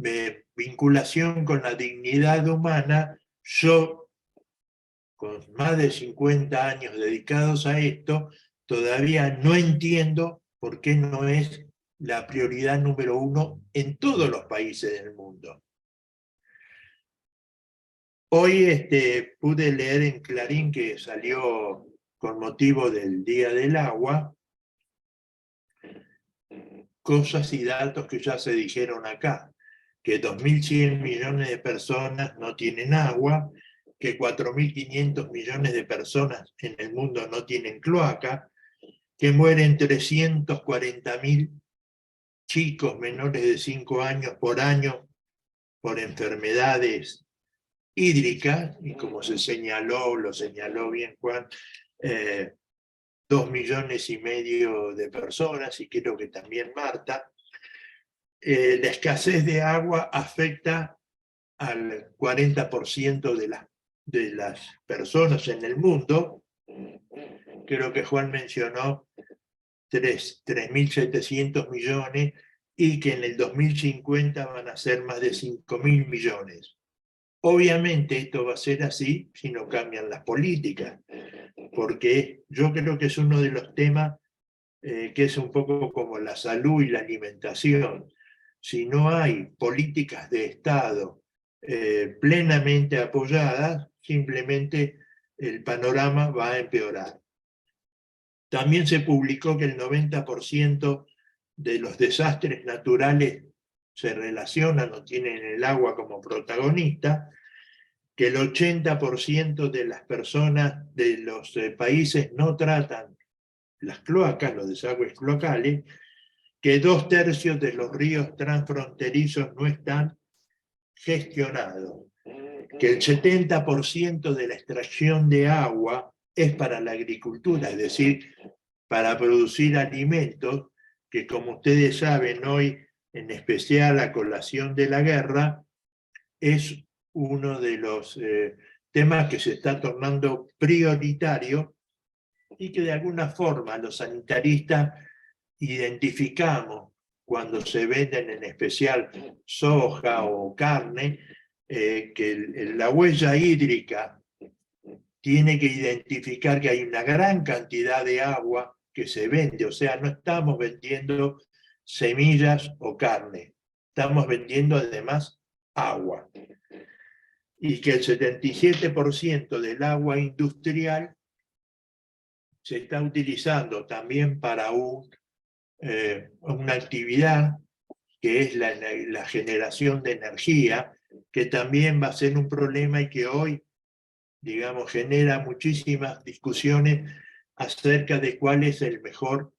vinculación con la dignidad humana, yo, con más de 50 años dedicados a esto, todavía no entiendo por qué no es la prioridad número 1 en todos los países del mundo. Hoy pude leer en Clarín, que salió con motivo del Día del Agua, cosas y datos que ya se dijeron acá, que 2.100 millones de personas no tienen agua, que 4.500 millones de personas en el mundo no tienen cloaca, que mueren 340.000 chicos menores de 5 años por año por enfermedades hídricas, y como se señaló, lo señaló bien Juan, 2,5 millones de personas, y creo que también Marta. La escasez de agua afecta al 40% de las personas en el mundo. Creo que Juan mencionó 3.700 millones, y que en el 2050 van a ser más de 5.000 millones. Obviamente esto va a ser así si no cambian las políticas, porque yo creo que es uno de los temas que es un poco como la salud y la alimentación. Si no hay políticas de Estado plenamente apoyadas, simplemente el panorama va a empeorar. También se publicó que el 90% de los desastres naturales se relacionan o tienen el agua como protagonista, que el 80% de las personas de los países no tratan las cloacas, los desagües cloacales, que 2/3 de los ríos transfronterizos no están gestionados, que el 70% de la extracción de agua es para la agricultura, es decir, para producir alimentos, que como ustedes saben hoy, en especial a colación de la guerra, es uno de los temas que se está tornando prioritario, y que de alguna forma los sanitaristas identificamos cuando se venden en especial soja o carne, que la huella hídrica tiene que identificar que hay una gran cantidad de agua que se vende, o sea, no estamos vendiendo semillas o carne, estamos vendiendo además agua. Y que el 77% del agua industrial se está utilizando también para una actividad que es la generación de energía, que también va a ser un problema y que hoy, digamos, genera muchísimas discusiones acerca de cuál es el mejor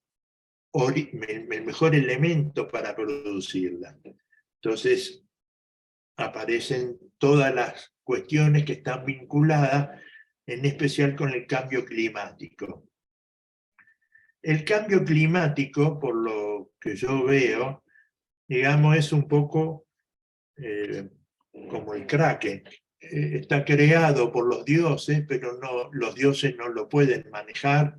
elemento para producirla. Entonces, aparecen todas las cuestiones que están vinculadas, en especial con el cambio climático. El cambio climático, por lo que yo veo, digamos, es un poco como el Kraken. Está creado por los dioses, pero los dioses no lo pueden manejar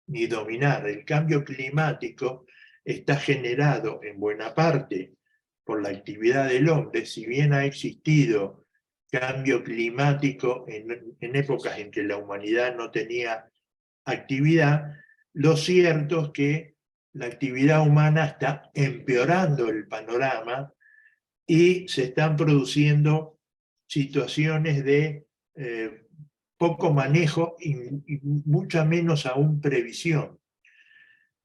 ni dominar. El cambio climático está generado en buena parte por la actividad del hombre. Si bien ha existido cambio climático en épocas en que la humanidad no tenía actividad, lo cierto es que la actividad humana está empeorando el panorama y se están produciendo situaciones de poco manejo y mucha menos aún previsión.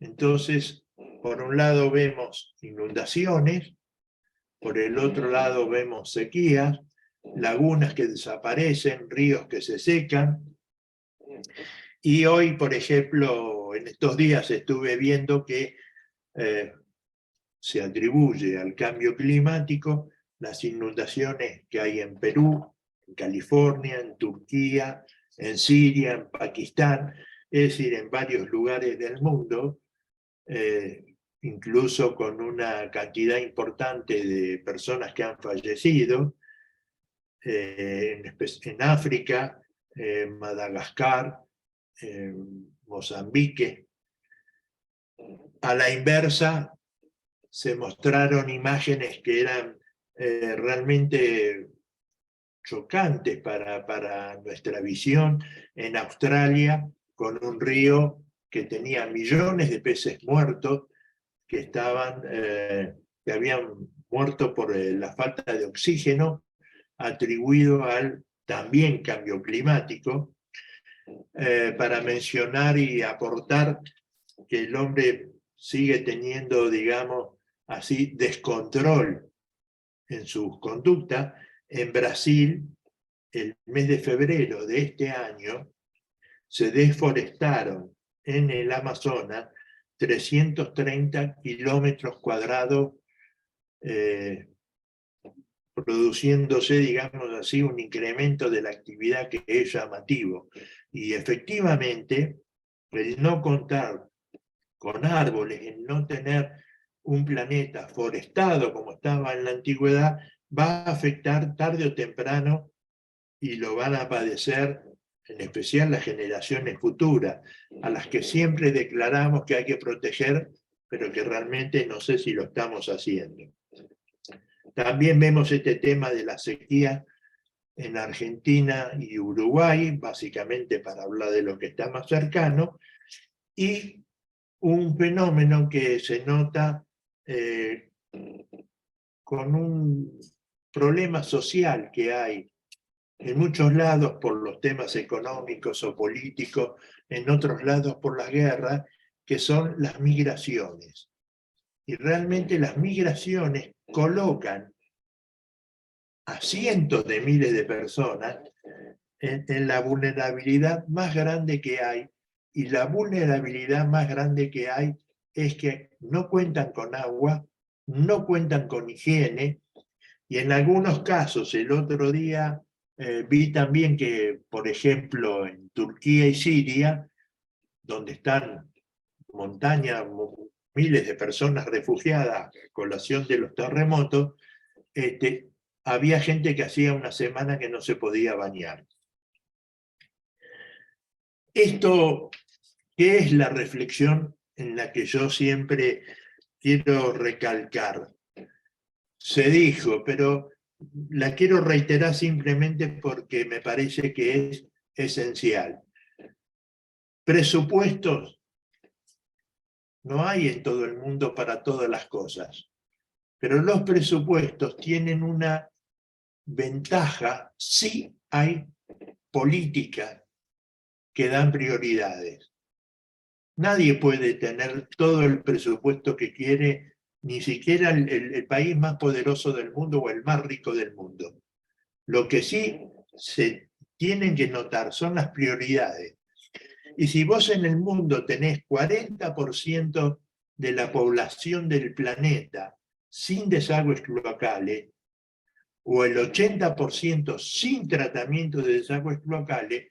Entonces, por un lado vemos inundaciones, por el otro lado vemos sequías, lagunas que desaparecen, ríos que se secan. Y hoy, por ejemplo, en estos días estuve viendo que se atribuye al cambio climático las inundaciones que hay en Perú, en California, en Turquía, en Siria, en Pakistán, es decir, en varios lugares del mundo, incluso con una cantidad importante de personas que han fallecido, en África, Madagascar, Mozambique. A la inversa, se mostraron imágenes que eran realmente chocantes para nuestra visión en Australia, con un río que tenía millones de peces muertos que habían muerto por la falta de oxígeno, atribuido al también cambio climático, para mencionar y aportar que el hombre sigue teniendo, digamos, así, descontrol en sus conductas. En Brasil, el mes de febrero de este año, se deforestaron en el Amazonas 330 kilómetros cuadrados, produciéndose, digamos así, un incremento de la actividad que es llamativo. Y efectivamente, el no contar con árboles, el no tener un planeta forestado como estaba en la antigüedad, va a afectar tarde o temprano, y lo van a padecer en especial las generaciones futuras, a las que siempre declaramos que hay que proteger, pero que realmente no sé si lo estamos haciendo. También vemos este tema de la sequía en Argentina y Uruguay, básicamente para hablar de lo que está más cercano, y un fenómeno que se nota con un problema social que hay en muchos lados por los temas económicos o políticos, en otros lados por las guerras, que son las migraciones. Y realmente las migraciones colocan a cientos de miles de personas en la vulnerabilidad más grande que hay, y la vulnerabilidad más grande que hay es que no cuentan con agua, no cuentan con higiene, y en algunos casos, el otro día vi también que, por ejemplo, en Turquía y Siria, donde están montañas, miles de personas refugiadas a colación de los terremotos, había gente que hacía una semana que no se podía bañar. Esto, ¿qué es la reflexión en la que yo siempre quiero recalcar. Se dijo, pero la quiero reiterar simplemente porque me parece que es esencial. Presupuestos no hay en todo el mundo para todas las cosas, pero los presupuestos tienen una ventaja, sí hay políticas que dan prioridades. Nadie puede tener todo el presupuesto que quiere, ni siquiera el país más poderoso del mundo o el más rico del mundo. Lo que sí se tienen que notar son las prioridades. Y si vos en el mundo tenés 40% de la población del planeta sin desagües cloacales, o el 80% sin tratamiento de desagües cloacales,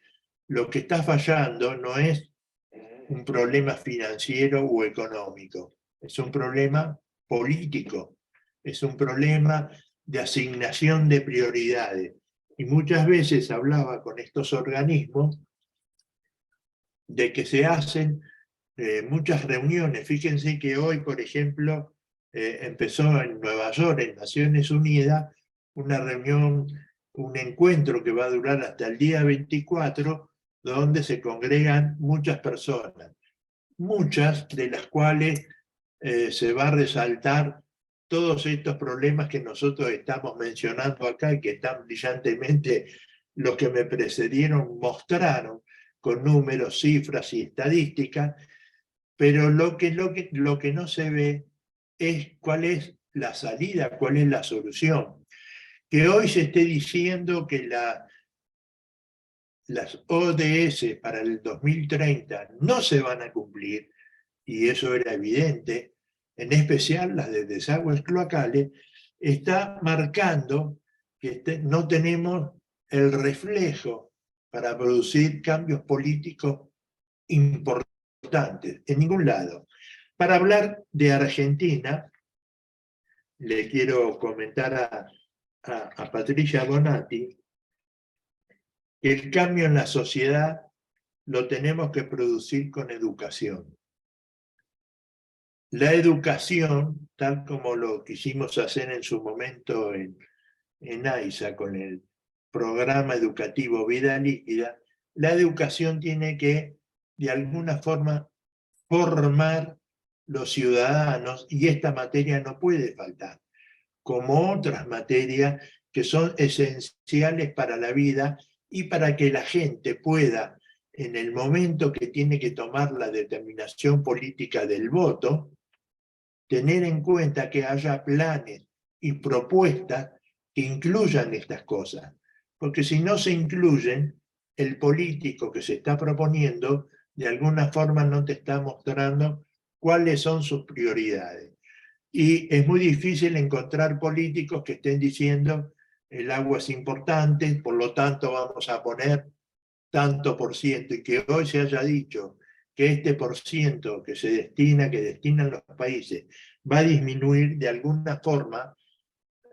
lo que está fallando no es un problema financiero o económico, es un problema político, es un problema de asignación de prioridades. Y muchas veces hablaba con estos organismos de que se hacen muchas reuniones. Fíjense que hoy, por ejemplo, empezó en Nueva York, en Naciones Unidas, una reunión, un encuentro que va a durar hasta el día 24, donde se congregan muchas personas, muchas de las cuales se va a resaltar todos estos problemas que nosotros estamos mencionando acá y que tan brillantemente los que me precedieron mostraron con números, cifras y estadísticas, pero lo que no se ve es cuál es la salida, cuál es la solución. Que hoy se esté diciendo que las ODS para el 2030 no se van a cumplir, y eso era evidente, en especial las de desagües cloacales, está marcando que no tenemos el reflejo para producir cambios políticos importantes, en ningún lado. Para hablar de Argentina, le quiero comentar a Patricia Bonatti que el cambio en la sociedad lo tenemos que producir con educación. La educación, tal como lo quisimos hacer en su momento en AISA con el programa educativo Vida Líquida, la educación tiene que, de alguna forma, formar los ciudadanos, y esta materia no puede faltar, como otras materias que son esenciales para la vida y para que la gente pueda, en el momento que tiene que tomar la determinación política del voto, tener en cuenta que haya planes y propuestas que incluyan estas cosas. Porque si no se incluyen, el político que se está proponiendo, de alguna forma no te está mostrando cuáles son sus prioridades. Y es muy difícil encontrar políticos que estén diciendo el agua es importante, por lo tanto vamos a poner tanto por ciento, y que hoy se haya dicho que este por ciento que se destina, que destinan los países, va a disminuir de alguna forma,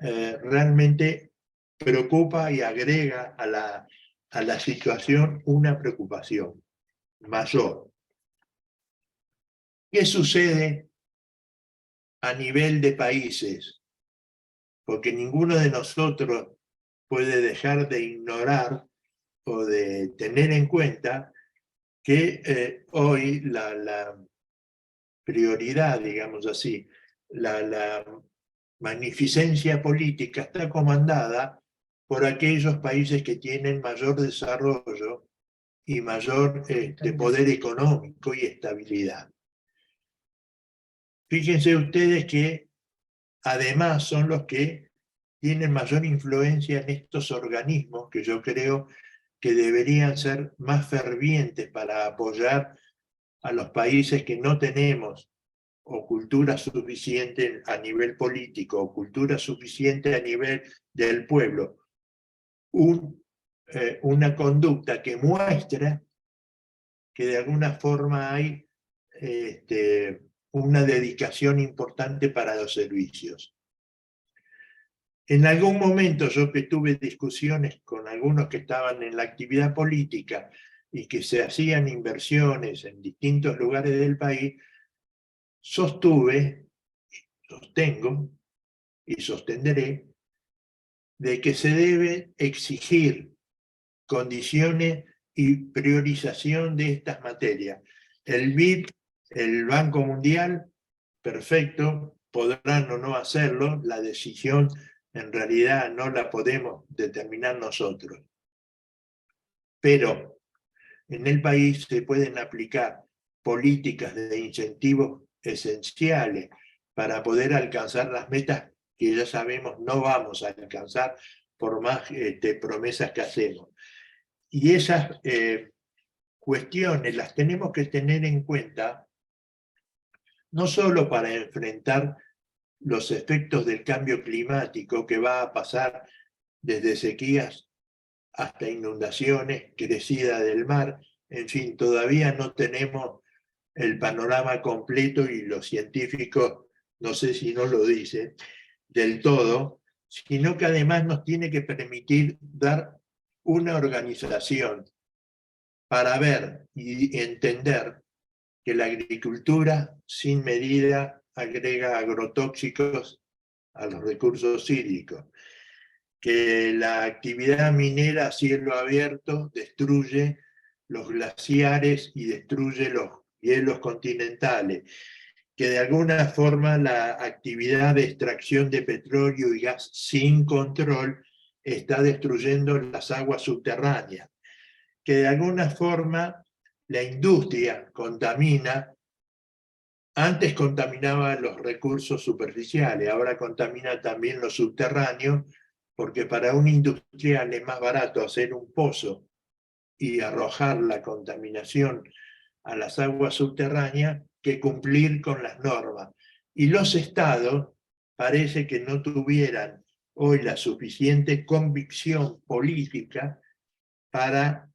realmente preocupa y agrega a la situación una preocupación mayor. ¿Qué sucede a nivel de países? Porque ninguno de nosotros puede dejar de ignorar o de tener en cuenta que hoy la prioridad, digamos así, la magnificencia política está comandada por aquellos países que tienen mayor desarrollo y mayor poder económico y estabilidad. Fíjense ustedes que además son los que tienen mayor influencia en estos organismos que yo creo que deberían ser más fervientes para apoyar a los países que no tenemos o cultura suficiente a nivel político o cultura suficiente a nivel del pueblo, una conducta que muestra que de alguna forma hay una dedicación importante para los servicios. En algún momento yo que tuve discusiones con algunos que estaban en la actividad política y que se hacían inversiones en distintos lugares del país, sostuve, sostengo y sostendré de que se debe exigir condiciones y priorización de estas materias. El BID, el Banco Mundial, perfecto, podrán o no hacerlo, la decisión en realidad no la podemos determinar nosotros. Pero en el país se pueden aplicar políticas de incentivos esenciales para poder alcanzar las metas que ya sabemos no vamos a alcanzar por más promesas que hacemos. Y esas cuestiones las tenemos que tener en cuenta no solo para enfrentar los efectos del cambio climático que va a pasar desde sequías hasta inundaciones, crecida del mar, en fin, todavía no tenemos el panorama completo y los científicos, no sé si no lo dicen del todo, sino que además nos tiene que permitir dar una organización para ver y entender que la agricultura sin medida agrega agrotóxicos a los recursos hídricos, que la actividad minera a cielo abierto destruye los glaciares y destruye los hielos continentales, que de alguna forma la actividad de extracción de petróleo y gas sin control está destruyendo las aguas subterráneas, que de alguna forma la industria contamina. Antes contaminaba los recursos superficiales, ahora contamina también los subterráneos, porque para un industrial es más barato hacer un pozo y arrojar la contaminación a las aguas subterráneas que cumplir con las normas. Y los estados parece que no tuvieran hoy la suficiente convicción política para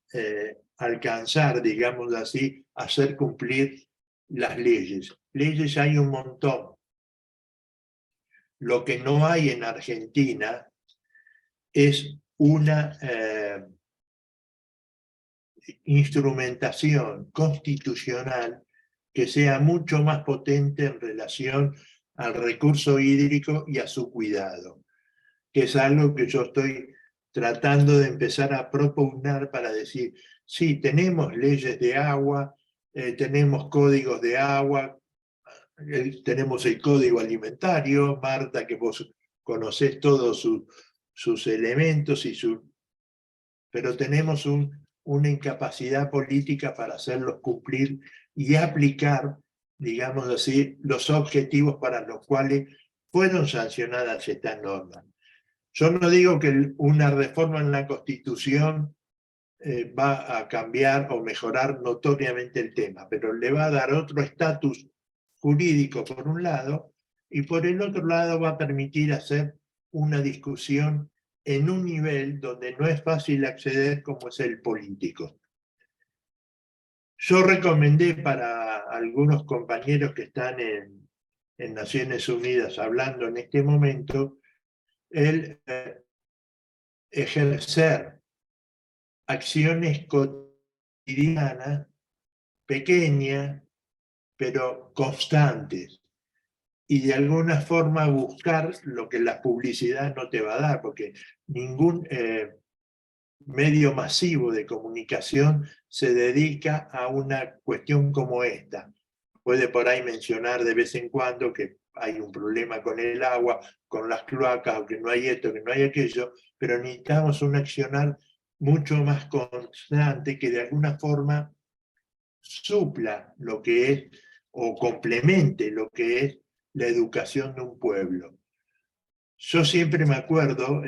alcanzar, digamos así, hacer cumplir las leyes. Leyes hay un montón. Lo que no hay en Argentina es una instrumentación constitucional que sea mucho más potente en relación al recurso hídrico y a su cuidado, que es algo que yo estoy tratando de empezar a propugnar para decir, sí, tenemos leyes de agua, tenemos códigos de agua, tenemos el código alimentario, Marta, que vos conocés todos sus elementos, pero tenemos una incapacidad política para hacerlos cumplir y aplicar, digamos así, los objetivos para los cuales fueron sancionadas estas normas. Yo no digo que una reforma en la Constitución va a cambiar o mejorar notoriamente el tema, pero le va a dar otro estatus jurídico por un lado, y por el otro lado va a permitir hacer una discusión en un nivel donde no es fácil acceder como es el político. Yo recomendé para algunos compañeros que están en Naciones Unidas hablando en este momento, el ejercer acciones cotidianas, pequeñas, pero constantes, y de alguna forma buscar lo que la publicidad no te va a dar, porque ningún medio masivo de comunicación se dedica a una cuestión como esta. Puede por ahí mencionar de vez en cuando que hay un problema con el agua, con las cloacas, o que no hay esto, que no hay aquello, pero necesitamos un accionar mucho más constante que de alguna forma supla lo que es, o complemente lo que es la educación de un pueblo. Yo siempre me acuerdo,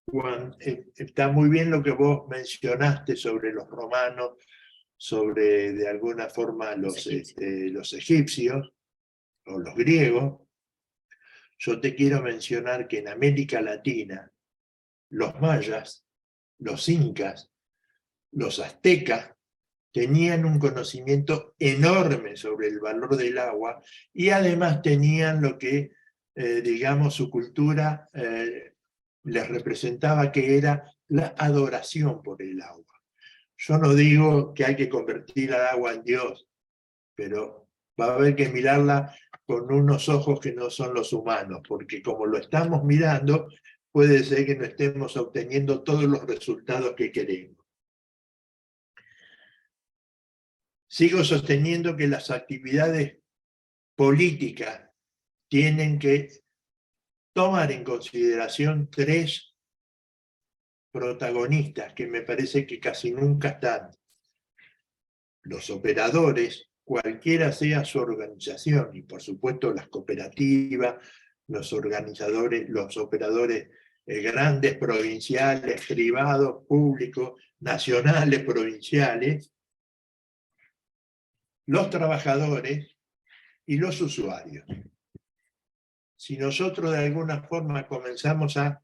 Juan, está muy bien lo que vos mencionaste sobre los romanos, sobre de alguna forma los egipcios o los griegos. Yo te quiero mencionar que en América Latina, los mayas, los incas, los aztecas, tenían un conocimiento enorme sobre el valor del agua y además tenían lo que, digamos, su cultura les representaba, que era la adoración por el agua. Yo no digo que hay que convertir al agua en Dios, pero va a haber que mirarla con unos ojos que no son los humanos, porque como lo estamos mirando, puede ser que no estemos obteniendo todos los resultados que queremos. Sigo sosteniendo que las actividades políticas tienen que tomar en consideración 3 protagonistas que me parece que casi nunca están. Los operadores, cualquiera sea su organización, y por supuesto las cooperativas, los organizadores, los operadores grandes, provinciales, privados, públicos, nacionales, provinciales, los trabajadores y los usuarios. Si nosotros de alguna forma comenzamos a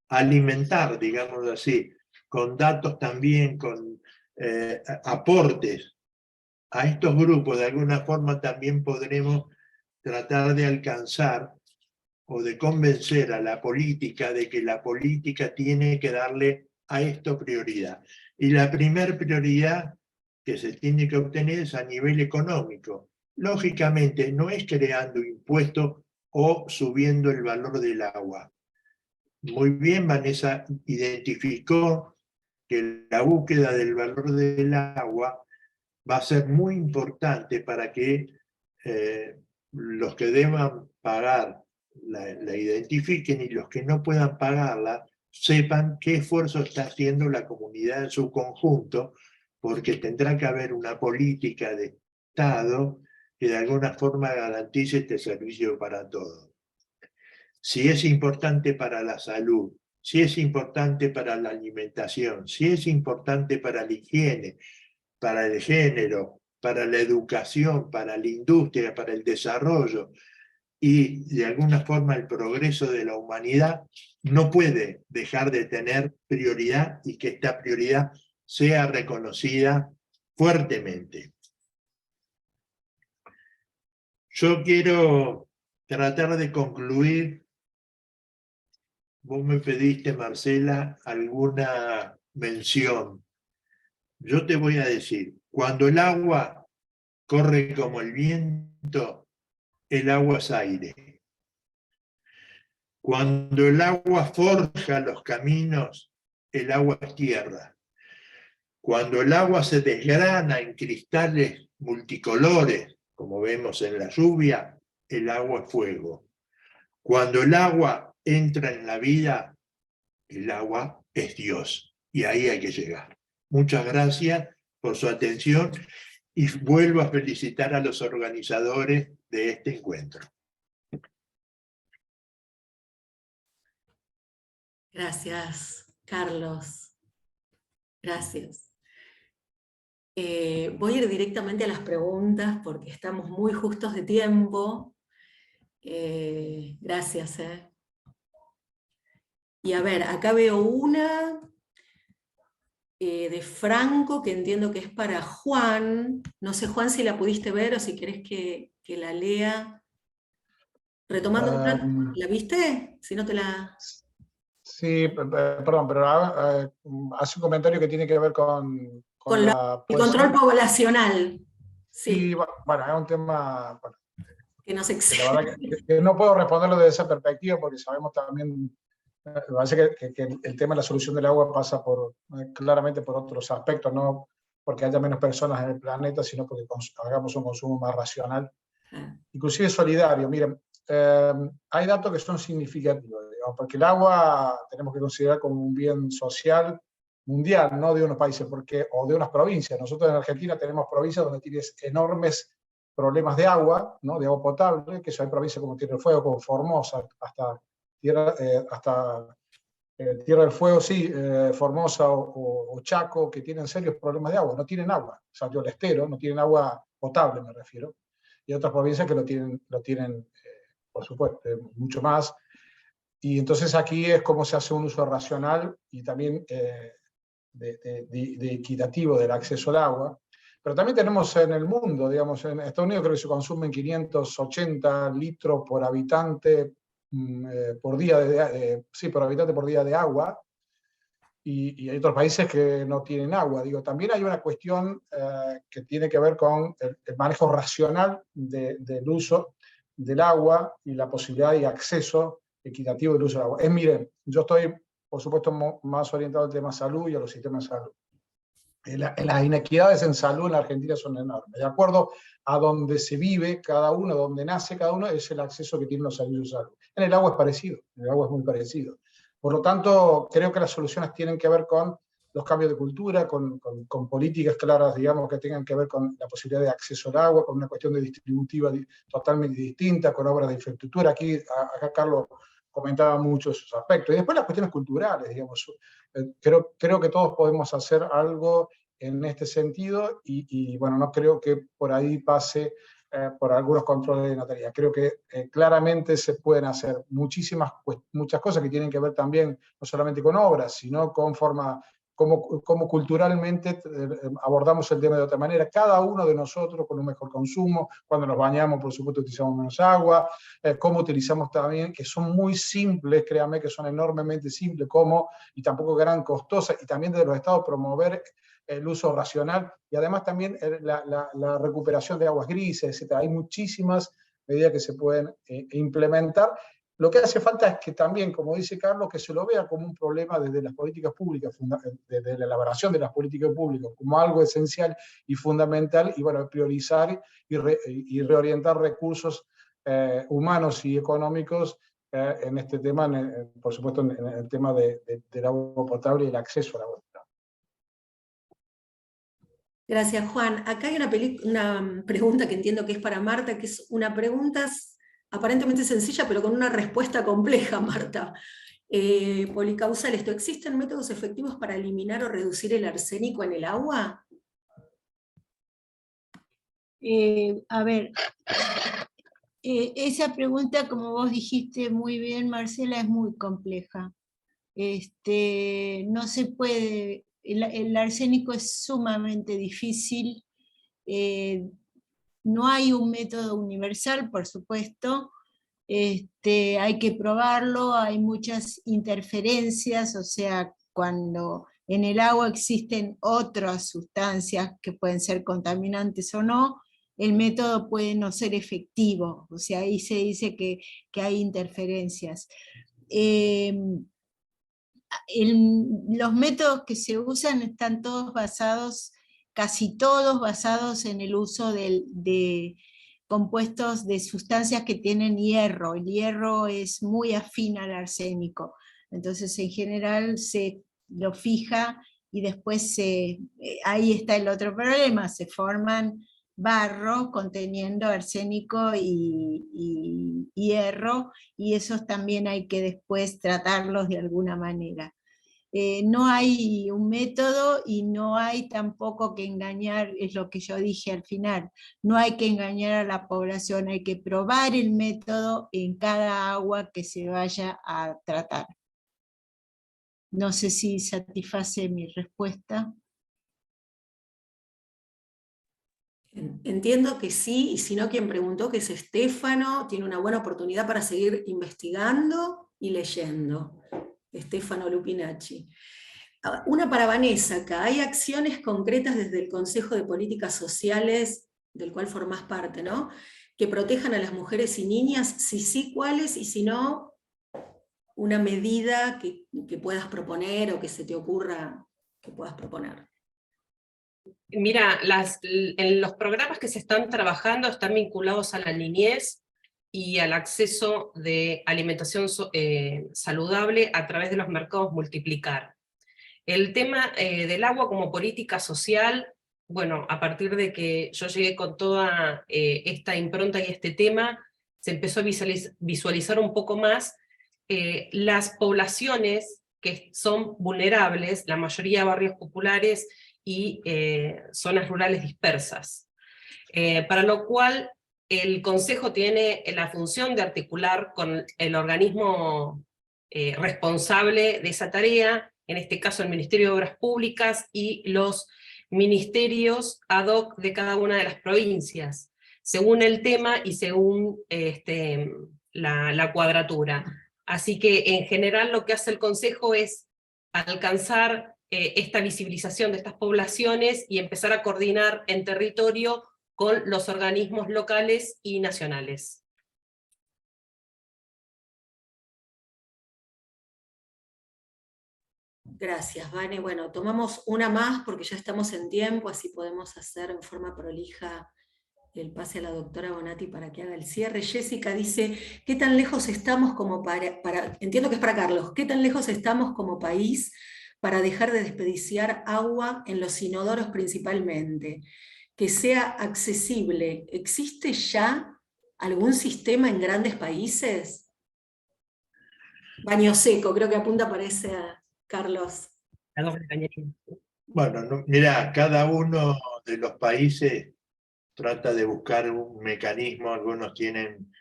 alimentar, digamos así, con datos también, con aportes a estos grupos, de alguna forma también podremos tratar de alcanzar o de convencer a la política de que la política tiene que darle a esto prioridad. Y la primer prioridad que se tiene que obtener es a nivel económico. Lógicamente, no es creando impuestos o subiendo el valor del agua. Muy bien, Vanessa identificó que la búsqueda del valor del agua va a ser muy importante para que los que deban pagar la identifiquen y los que no puedan pagarla sepan qué esfuerzo está haciendo la comunidad en su conjunto, porque tendrá que haber una política de Estado que de alguna forma garantice este servicio para todos. Si es importante para la salud, si es importante para la alimentación, si es importante para la higiene, para el género, para la educación, para la industria, para el desarrollo y de alguna forma el progreso de la humanidad, no puede dejar de tener prioridad y que esta prioridad sea reconocida fuertemente. Yo quiero tratar de concluir. Vos me pediste, Marcela, alguna mención. Yo te voy a decir, cuando el agua corre como el viento, el agua es aire. Cuando el agua forja los caminos, el agua es tierra. Cuando el agua se desgrana en cristales multicolores, como vemos en la lluvia, el agua es fuego. Cuando el agua entra en la vida, el agua es Dios. Y ahí hay que llegar. Muchas gracias por su atención y vuelvo a felicitar a los organizadores de este encuentro. Gracias, Carlos. Gracias. Voy a ir directamente a las preguntas porque estamos muy justos de tiempo. Gracias. Y a ver, acá veo una de Franco, que entiendo que es para Juan. No sé, Juan, si la pudiste ver o si querés que la lea. Retomando, ¿la viste? Si no te la... Sí, perdón, pero hace un comentario que tiene que ver con el control poblacional. Sí, bueno, es un tema bueno, que nos excede. La verdad que no puedo responderlo desde esa perspectiva porque sabemos también, me parece que el tema de la solución del agua pasa claramente por otros aspectos, no porque haya menos personas en el planeta, sino porque hagamos un consumo más racional, inclusive solidario. Miren, hay datos que son significativos, digamos, porque el agua tenemos que considerar como un bien social mundial, no de unos países o de unas provincias. Nosotros en Argentina tenemos provincias donde tienes enormes problemas de agua, ¿no? De agua potable, que eso hay provincias como Tierra del Fuego, como Formosa, hasta Tierra del Fuego, sí, Formosa o Chaco, que tienen serios problemas de agua, no tienen agua. Santiago del Estero, no tienen agua potable, me refiero. Y otras provincias que lo tienen por supuesto, mucho más. Y entonces aquí es cómo se hace un uso racional y también de equitativo del acceso al agua. Pero también tenemos en el mundo, digamos, en Estados Unidos creo que se consumen 580 litros por habitante por día por habitante por día de agua. y hay otros países que no tienen agua. Digo, también hay una cuestión que tiene que ver con el manejo racional del uso del agua y la posibilidad y acceso equitativo del uso del agua. Miren, yo estoy, por supuesto, más orientado al tema salud y a los sistemas de salud. Las inequidades en salud en la Argentina son enormes. De acuerdo a donde se vive cada uno, donde nace cada uno, es el acceso que tienen los servicios de salud. En el agua es parecido, en el agua es muy parecido. Por lo tanto, creo que las soluciones tienen que ver con los cambios de cultura, con políticas claras, digamos, que tengan que ver con la posibilidad de acceso al agua, con una cuestión de distributiva totalmente distinta, con obras de infraestructura. Acá Carlos comentaba mucho esos aspectos. Y después las cuestiones culturales, digamos. Creo que todos podemos hacer algo en este sentido y bueno, no creo que por ahí pase por algunos controles de notaría. Creo que claramente se pueden hacer muchas cosas que tienen que ver también no solamente con obras, sino con cómo culturalmente abordamos el tema de otra manera. Cada uno de nosotros con un mejor consumo, cuando nos bañamos, por supuesto, utilizamos menos agua, cómo utilizamos también, que son muy simples, créanme que son enormemente simples, y tampoco gran costosas, y también de los estados promover el uso racional, y además también la recuperación de aguas grises, etc. Hay muchísimas medidas que se pueden implementar. Lo que hace falta es que también, como dice Carlos, que se lo vea como un problema desde las políticas públicas, desde la elaboración de las políticas públicas, como algo esencial y fundamental, y bueno, priorizar y reorientar recursos humanos y económicos en este tema, por supuesto, en el tema del agua potable y el acceso al agua potable. Gracias, Juan. Acá hay una pregunta que entiendo que es para Marta, que es una pregunta aparentemente sencilla, pero con una respuesta compleja, Marta. Policausal, ¿existen métodos efectivos para eliminar o reducir el arsénico en el agua? A ver, esa pregunta, como vos dijiste muy bien, Marcela, es muy compleja. No se puede, el arsénico es sumamente difícil, no hay un método universal, por supuesto, hay que probarlo, hay muchas interferencias, o sea, cuando en el agua existen otras sustancias que pueden ser contaminantes o no, el método puede no ser efectivo, o sea, ahí se dice que hay interferencias. Los métodos que se usan están todos basados, casi todos basados en el uso de compuestos de sustancias que tienen hierro. El hierro es muy afín al arsénico, entonces en general se lo fija y después ahí está el otro problema, se forman barros conteniendo arsénico y hierro, y esos también hay que después tratarlos de alguna manera. No hay un método y no hay tampoco que engañar, es lo que yo dije al final, no hay que engañar a la población, hay que probar el método en cada agua que se vaya a tratar. No sé si satisface mi respuesta. Entiendo que sí, y si no, quien preguntó, que es Estefano, tiene una buena oportunidad para seguir investigando y leyendo. Estefano Lupinacci. Una para Vanessa acá. ¿Hay acciones concretas desde el Consejo de Políticas Sociales, del cual formás parte, ¿no?, que protejan a las mujeres y niñas? Si sí, ¿cuáles? Y si no, una medida que puedas proponer o que se te ocurra que puedas proponer. Mira, en los programas que se están trabajando están vinculados a la niñez y al acceso de alimentación saludable a través de los mercados Multiplicar. El tema del agua como política social, bueno, a partir de que yo llegué con toda esta impronta y este tema, se empezó a visualizar un poco más las poblaciones que son vulnerables, la mayoría barrios populares y zonas rurales dispersas. Para lo cual el Consejo tiene la función de articular con el organismo responsable de esa tarea, en este caso el Ministerio de Obras Públicas y los ministerios ad hoc de cada una de las provincias, según el tema y según la cuadratura. Así que en general lo que hace el Consejo es alcanzar esta visibilización de estas poblaciones y empezar a coordinar en territorio con los organismos locales y nacionales. Gracias, Vane. Bueno, tomamos una más porque ya estamos en tiempo, así podemos hacer en forma prolija el pase a la doctora Bonatti para que haga el cierre. Jessica dice, ¿qué tan lejos estamos como entiendo que es para Carlos, ¿qué tan lejos estamos como país para dejar de desperdiciar agua en los inodoros principalmente? Que sea accesible. ¿Existe ya algún sistema en grandes países? Baño seco, creo que apunta para ese Carlos. La doble cañería. Bueno, mira, cada uno de los países trata de buscar un mecanismo, algunos tienen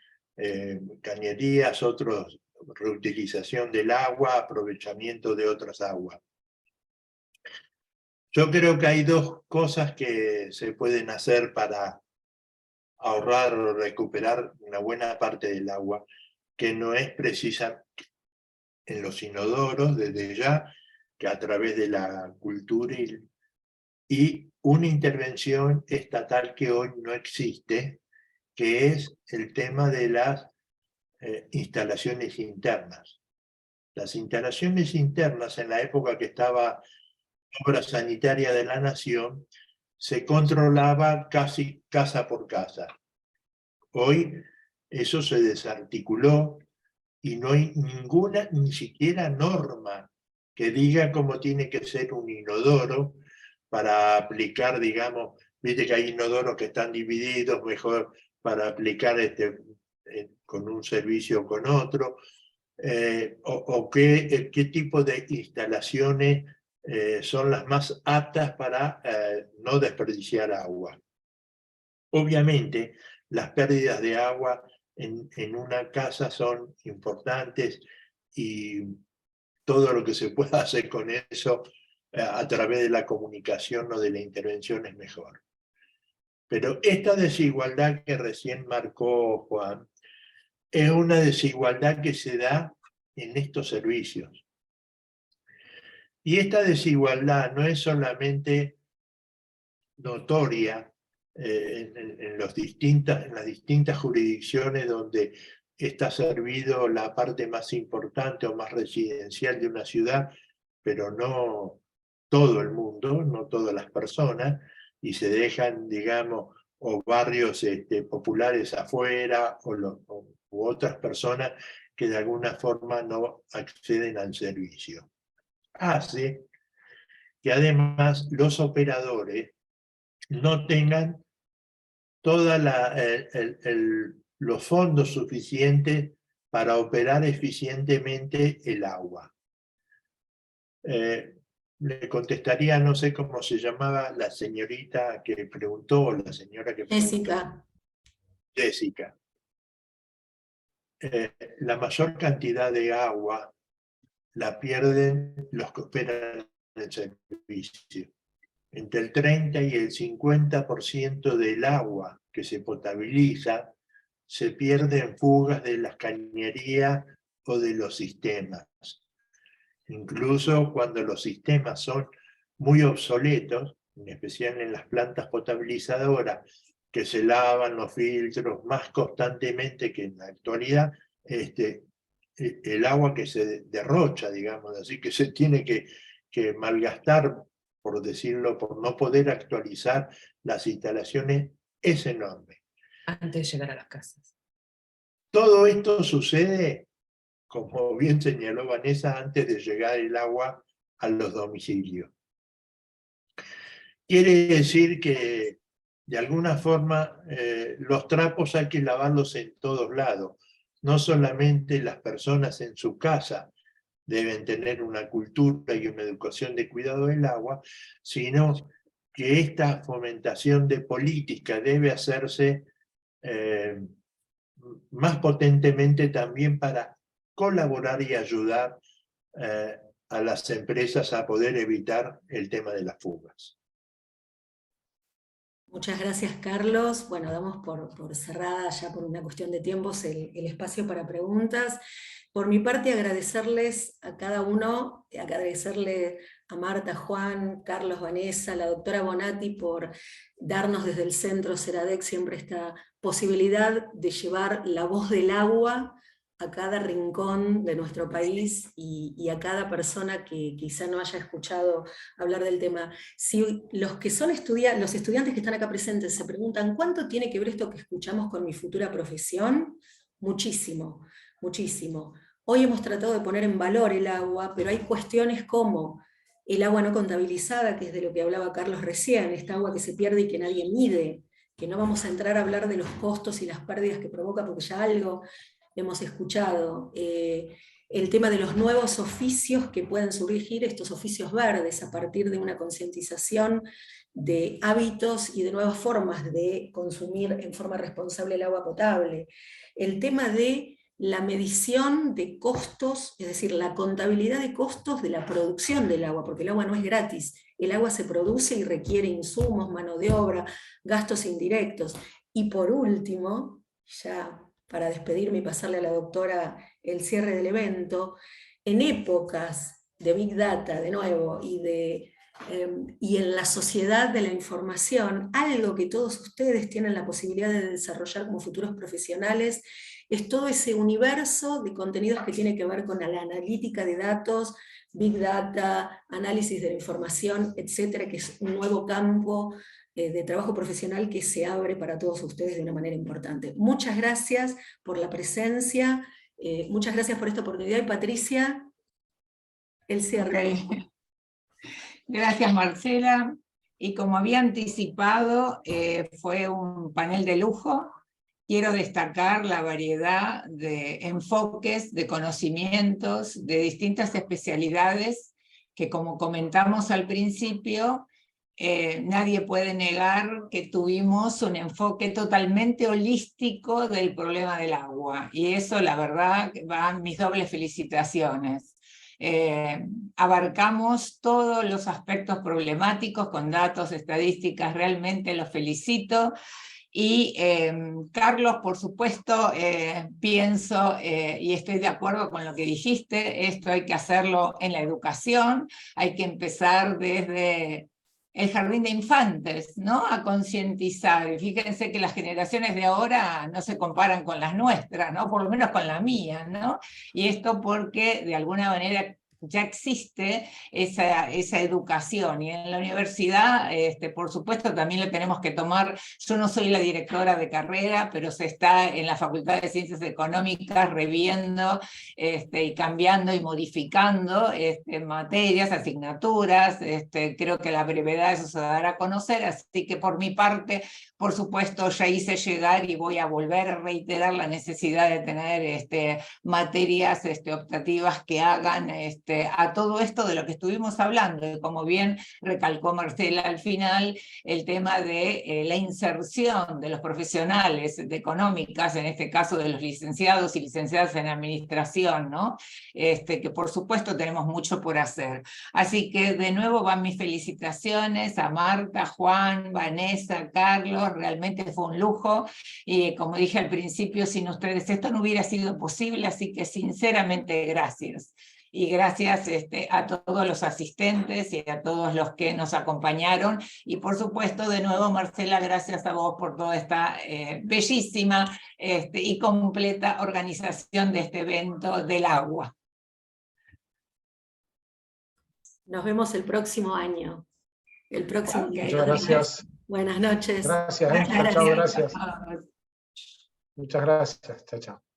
cañerías, otros reutilización del agua, aprovechamiento de otras aguas. Yo creo que hay dos cosas que se pueden hacer para ahorrar o recuperar una buena parte del agua, que no es precisa en los inodoros desde ya, que a través de la cultura y una intervención estatal que hoy no existe, que es el tema de las instalaciones internas. Las instalaciones internas, en la época que estaba Obra Sanitaria de la Nación, se controlaba casi casa por casa. Hoy eso se desarticuló y no hay ninguna, ni siquiera norma que diga cómo tiene que ser un inodoro para aplicar, digamos, viste que hay inodoros que están divididos, mejor para aplicar con un servicio o con otro, o qué tipo de instalaciones son las más aptas para no desperdiciar agua. Obviamente, las pérdidas de agua en una casa son importantes y todo lo que se pueda hacer con eso a través de la comunicación o de la intervención es mejor. Pero esta desigualdad que recién marcó Juan es una desigualdad que se da en estos servicios. Y esta desigualdad no es solamente notoria en las distintas jurisdicciones donde está servido la parte más importante o más residencial de una ciudad, pero no todo el mundo, no todas las personas, y se dejan, digamos, o barrios populares afuera, u otras personas que de alguna forma no acceden al servicio. Hace que además los operadores no tengan todos los fondos suficientes para operar eficientemente el agua. Le contestaría, no sé cómo se llamaba la señorita que preguntó, o la señora que preguntó. Jessica. Jessica. La mayor cantidad de agua la pierden los que operan el servicio. Entre el 30 y el 50% del agua que se potabiliza se pierde en fugas de las cañerías o de los sistemas. Incluso cuando los sistemas son muy obsoletos, en especial en las plantas potabilizadoras, que se lavan los filtros más constantemente que en la actualidad, el agua que se derrocha, digamos, así que se tiene que malgastar, por decirlo, por no poder actualizar las instalaciones, es enorme. Antes de llegar a las casas. Todo esto sucede, como bien señaló Vanessa, antes de llegar el agua a los domicilios. Quiere decir que, de alguna forma, los trapos hay que lavarlos en todos lados. No solamente las personas en su casa deben tener una cultura y una educación de cuidado del agua, sino que esta fomentación de política debe hacerse más potentemente también para colaborar y ayudar a las empresas a poder evitar el tema de las fugas. Muchas gracias, Carlos. Bueno, damos por cerrada ya por una cuestión de tiempos el espacio para preguntas. Por mi parte, agradecerles a cada uno, agradecerle a Marta, Juan, Carlos, Vanessa, la doctora Bonatti por darnos desde el centro CERADEC siempre esta posibilidad de llevar la voz del agua a cada rincón de nuestro país y a cada persona que quizá no haya escuchado hablar del tema. Si los que son los estudiantes que están acá presentes se preguntan ¿cuánto tiene que ver esto que escuchamos con mi futura profesión? Muchísimo, muchísimo. Hoy hemos tratado de poner en valor el agua, pero hay cuestiones como el agua no contabilizada, que es de lo que hablaba Carlos recién, esta agua que se pierde y que nadie mide, que no vamos a entrar a hablar de los costos y las pérdidas que provoca, porque ya algo hemos escuchado. El tema de los nuevos oficios que pueden surgir, estos oficios verdes, a partir de una concientización de hábitos y de nuevas formas de consumir en forma responsable el agua potable. El tema de la medición de costos, es decir, la contabilidad de costos de la producción del agua, porque el agua no es gratis, el agua se produce y requiere insumos, mano de obra, gastos indirectos. Y por último, ya para despedirme y pasarle a la doctora el cierre del evento, en épocas de Big Data, de nuevo, y en la sociedad de la información, algo que todos ustedes tienen la posibilidad de desarrollar como futuros profesionales, es todo ese universo de contenidos que tiene que ver con la analítica de datos, Big Data, análisis de la información, etcétera, que es un nuevo campo de trabajo profesional que se abre para todos ustedes de una manera importante. Muchas gracias por la presencia, muchas gracias por esta oportunidad, y Patricia, el cierre. Okay. Gracias, Marcela. Y como había anticipado, fue un panel de lujo. Quiero destacar la variedad de enfoques, de conocimientos, de distintas especialidades, que como comentamos al principio, nadie puede negar que tuvimos un enfoque totalmente holístico del problema del agua. Y eso, la verdad, van mis dobles felicitaciones. Abarcamos todos los aspectos problemáticos con datos, estadísticas, realmente los felicito. Y Carlos, por supuesto, pienso y estoy de acuerdo con lo que dijiste, esto hay que hacerlo en la educación, hay que empezar desde el jardín de infantes, ¿no? A concientizar. Fíjense que las generaciones de ahora no se comparan con las nuestras, ¿no? Por lo menos con la mía, ¿no? Y esto porque de alguna manera ya existe esa educación, y en la universidad, por supuesto, también le tenemos que tomar. Yo no soy la directora de carrera, pero se está en la Facultad de Ciencias Económicas reviendo y cambiando y modificando materias, asignaturas. Creo que la brevedad eso se dará a conocer, así que por mi parte, por supuesto, ya hice llegar y voy a volver a reiterar la necesidad de tener materias optativas que hagan a todo esto de lo que estuvimos hablando, y como bien recalcó Marcela al final, el tema de la inserción de los profesionales de económicas, en este caso de los licenciados y licenciadas en administración, ¿no? Que por supuesto tenemos mucho por hacer. Así que de nuevo van mis felicitaciones a Marta, Juan, Vanessa, Carlos, realmente fue un lujo, y como dije al principio, sin ustedes esto no hubiera sido posible, así que sinceramente gracias. Y gracias a todos los asistentes y a todos los que nos acompañaron. Y por supuesto, de nuevo, Marcela, gracias a vos por toda esta bellísima y completa organización de este evento del agua. Nos vemos el próximo año. El próximo Okay. Muchas gracias. Buenas noches. Gracias, Muchas chao, gracias. gracias. Muchas gracias, chao, chao.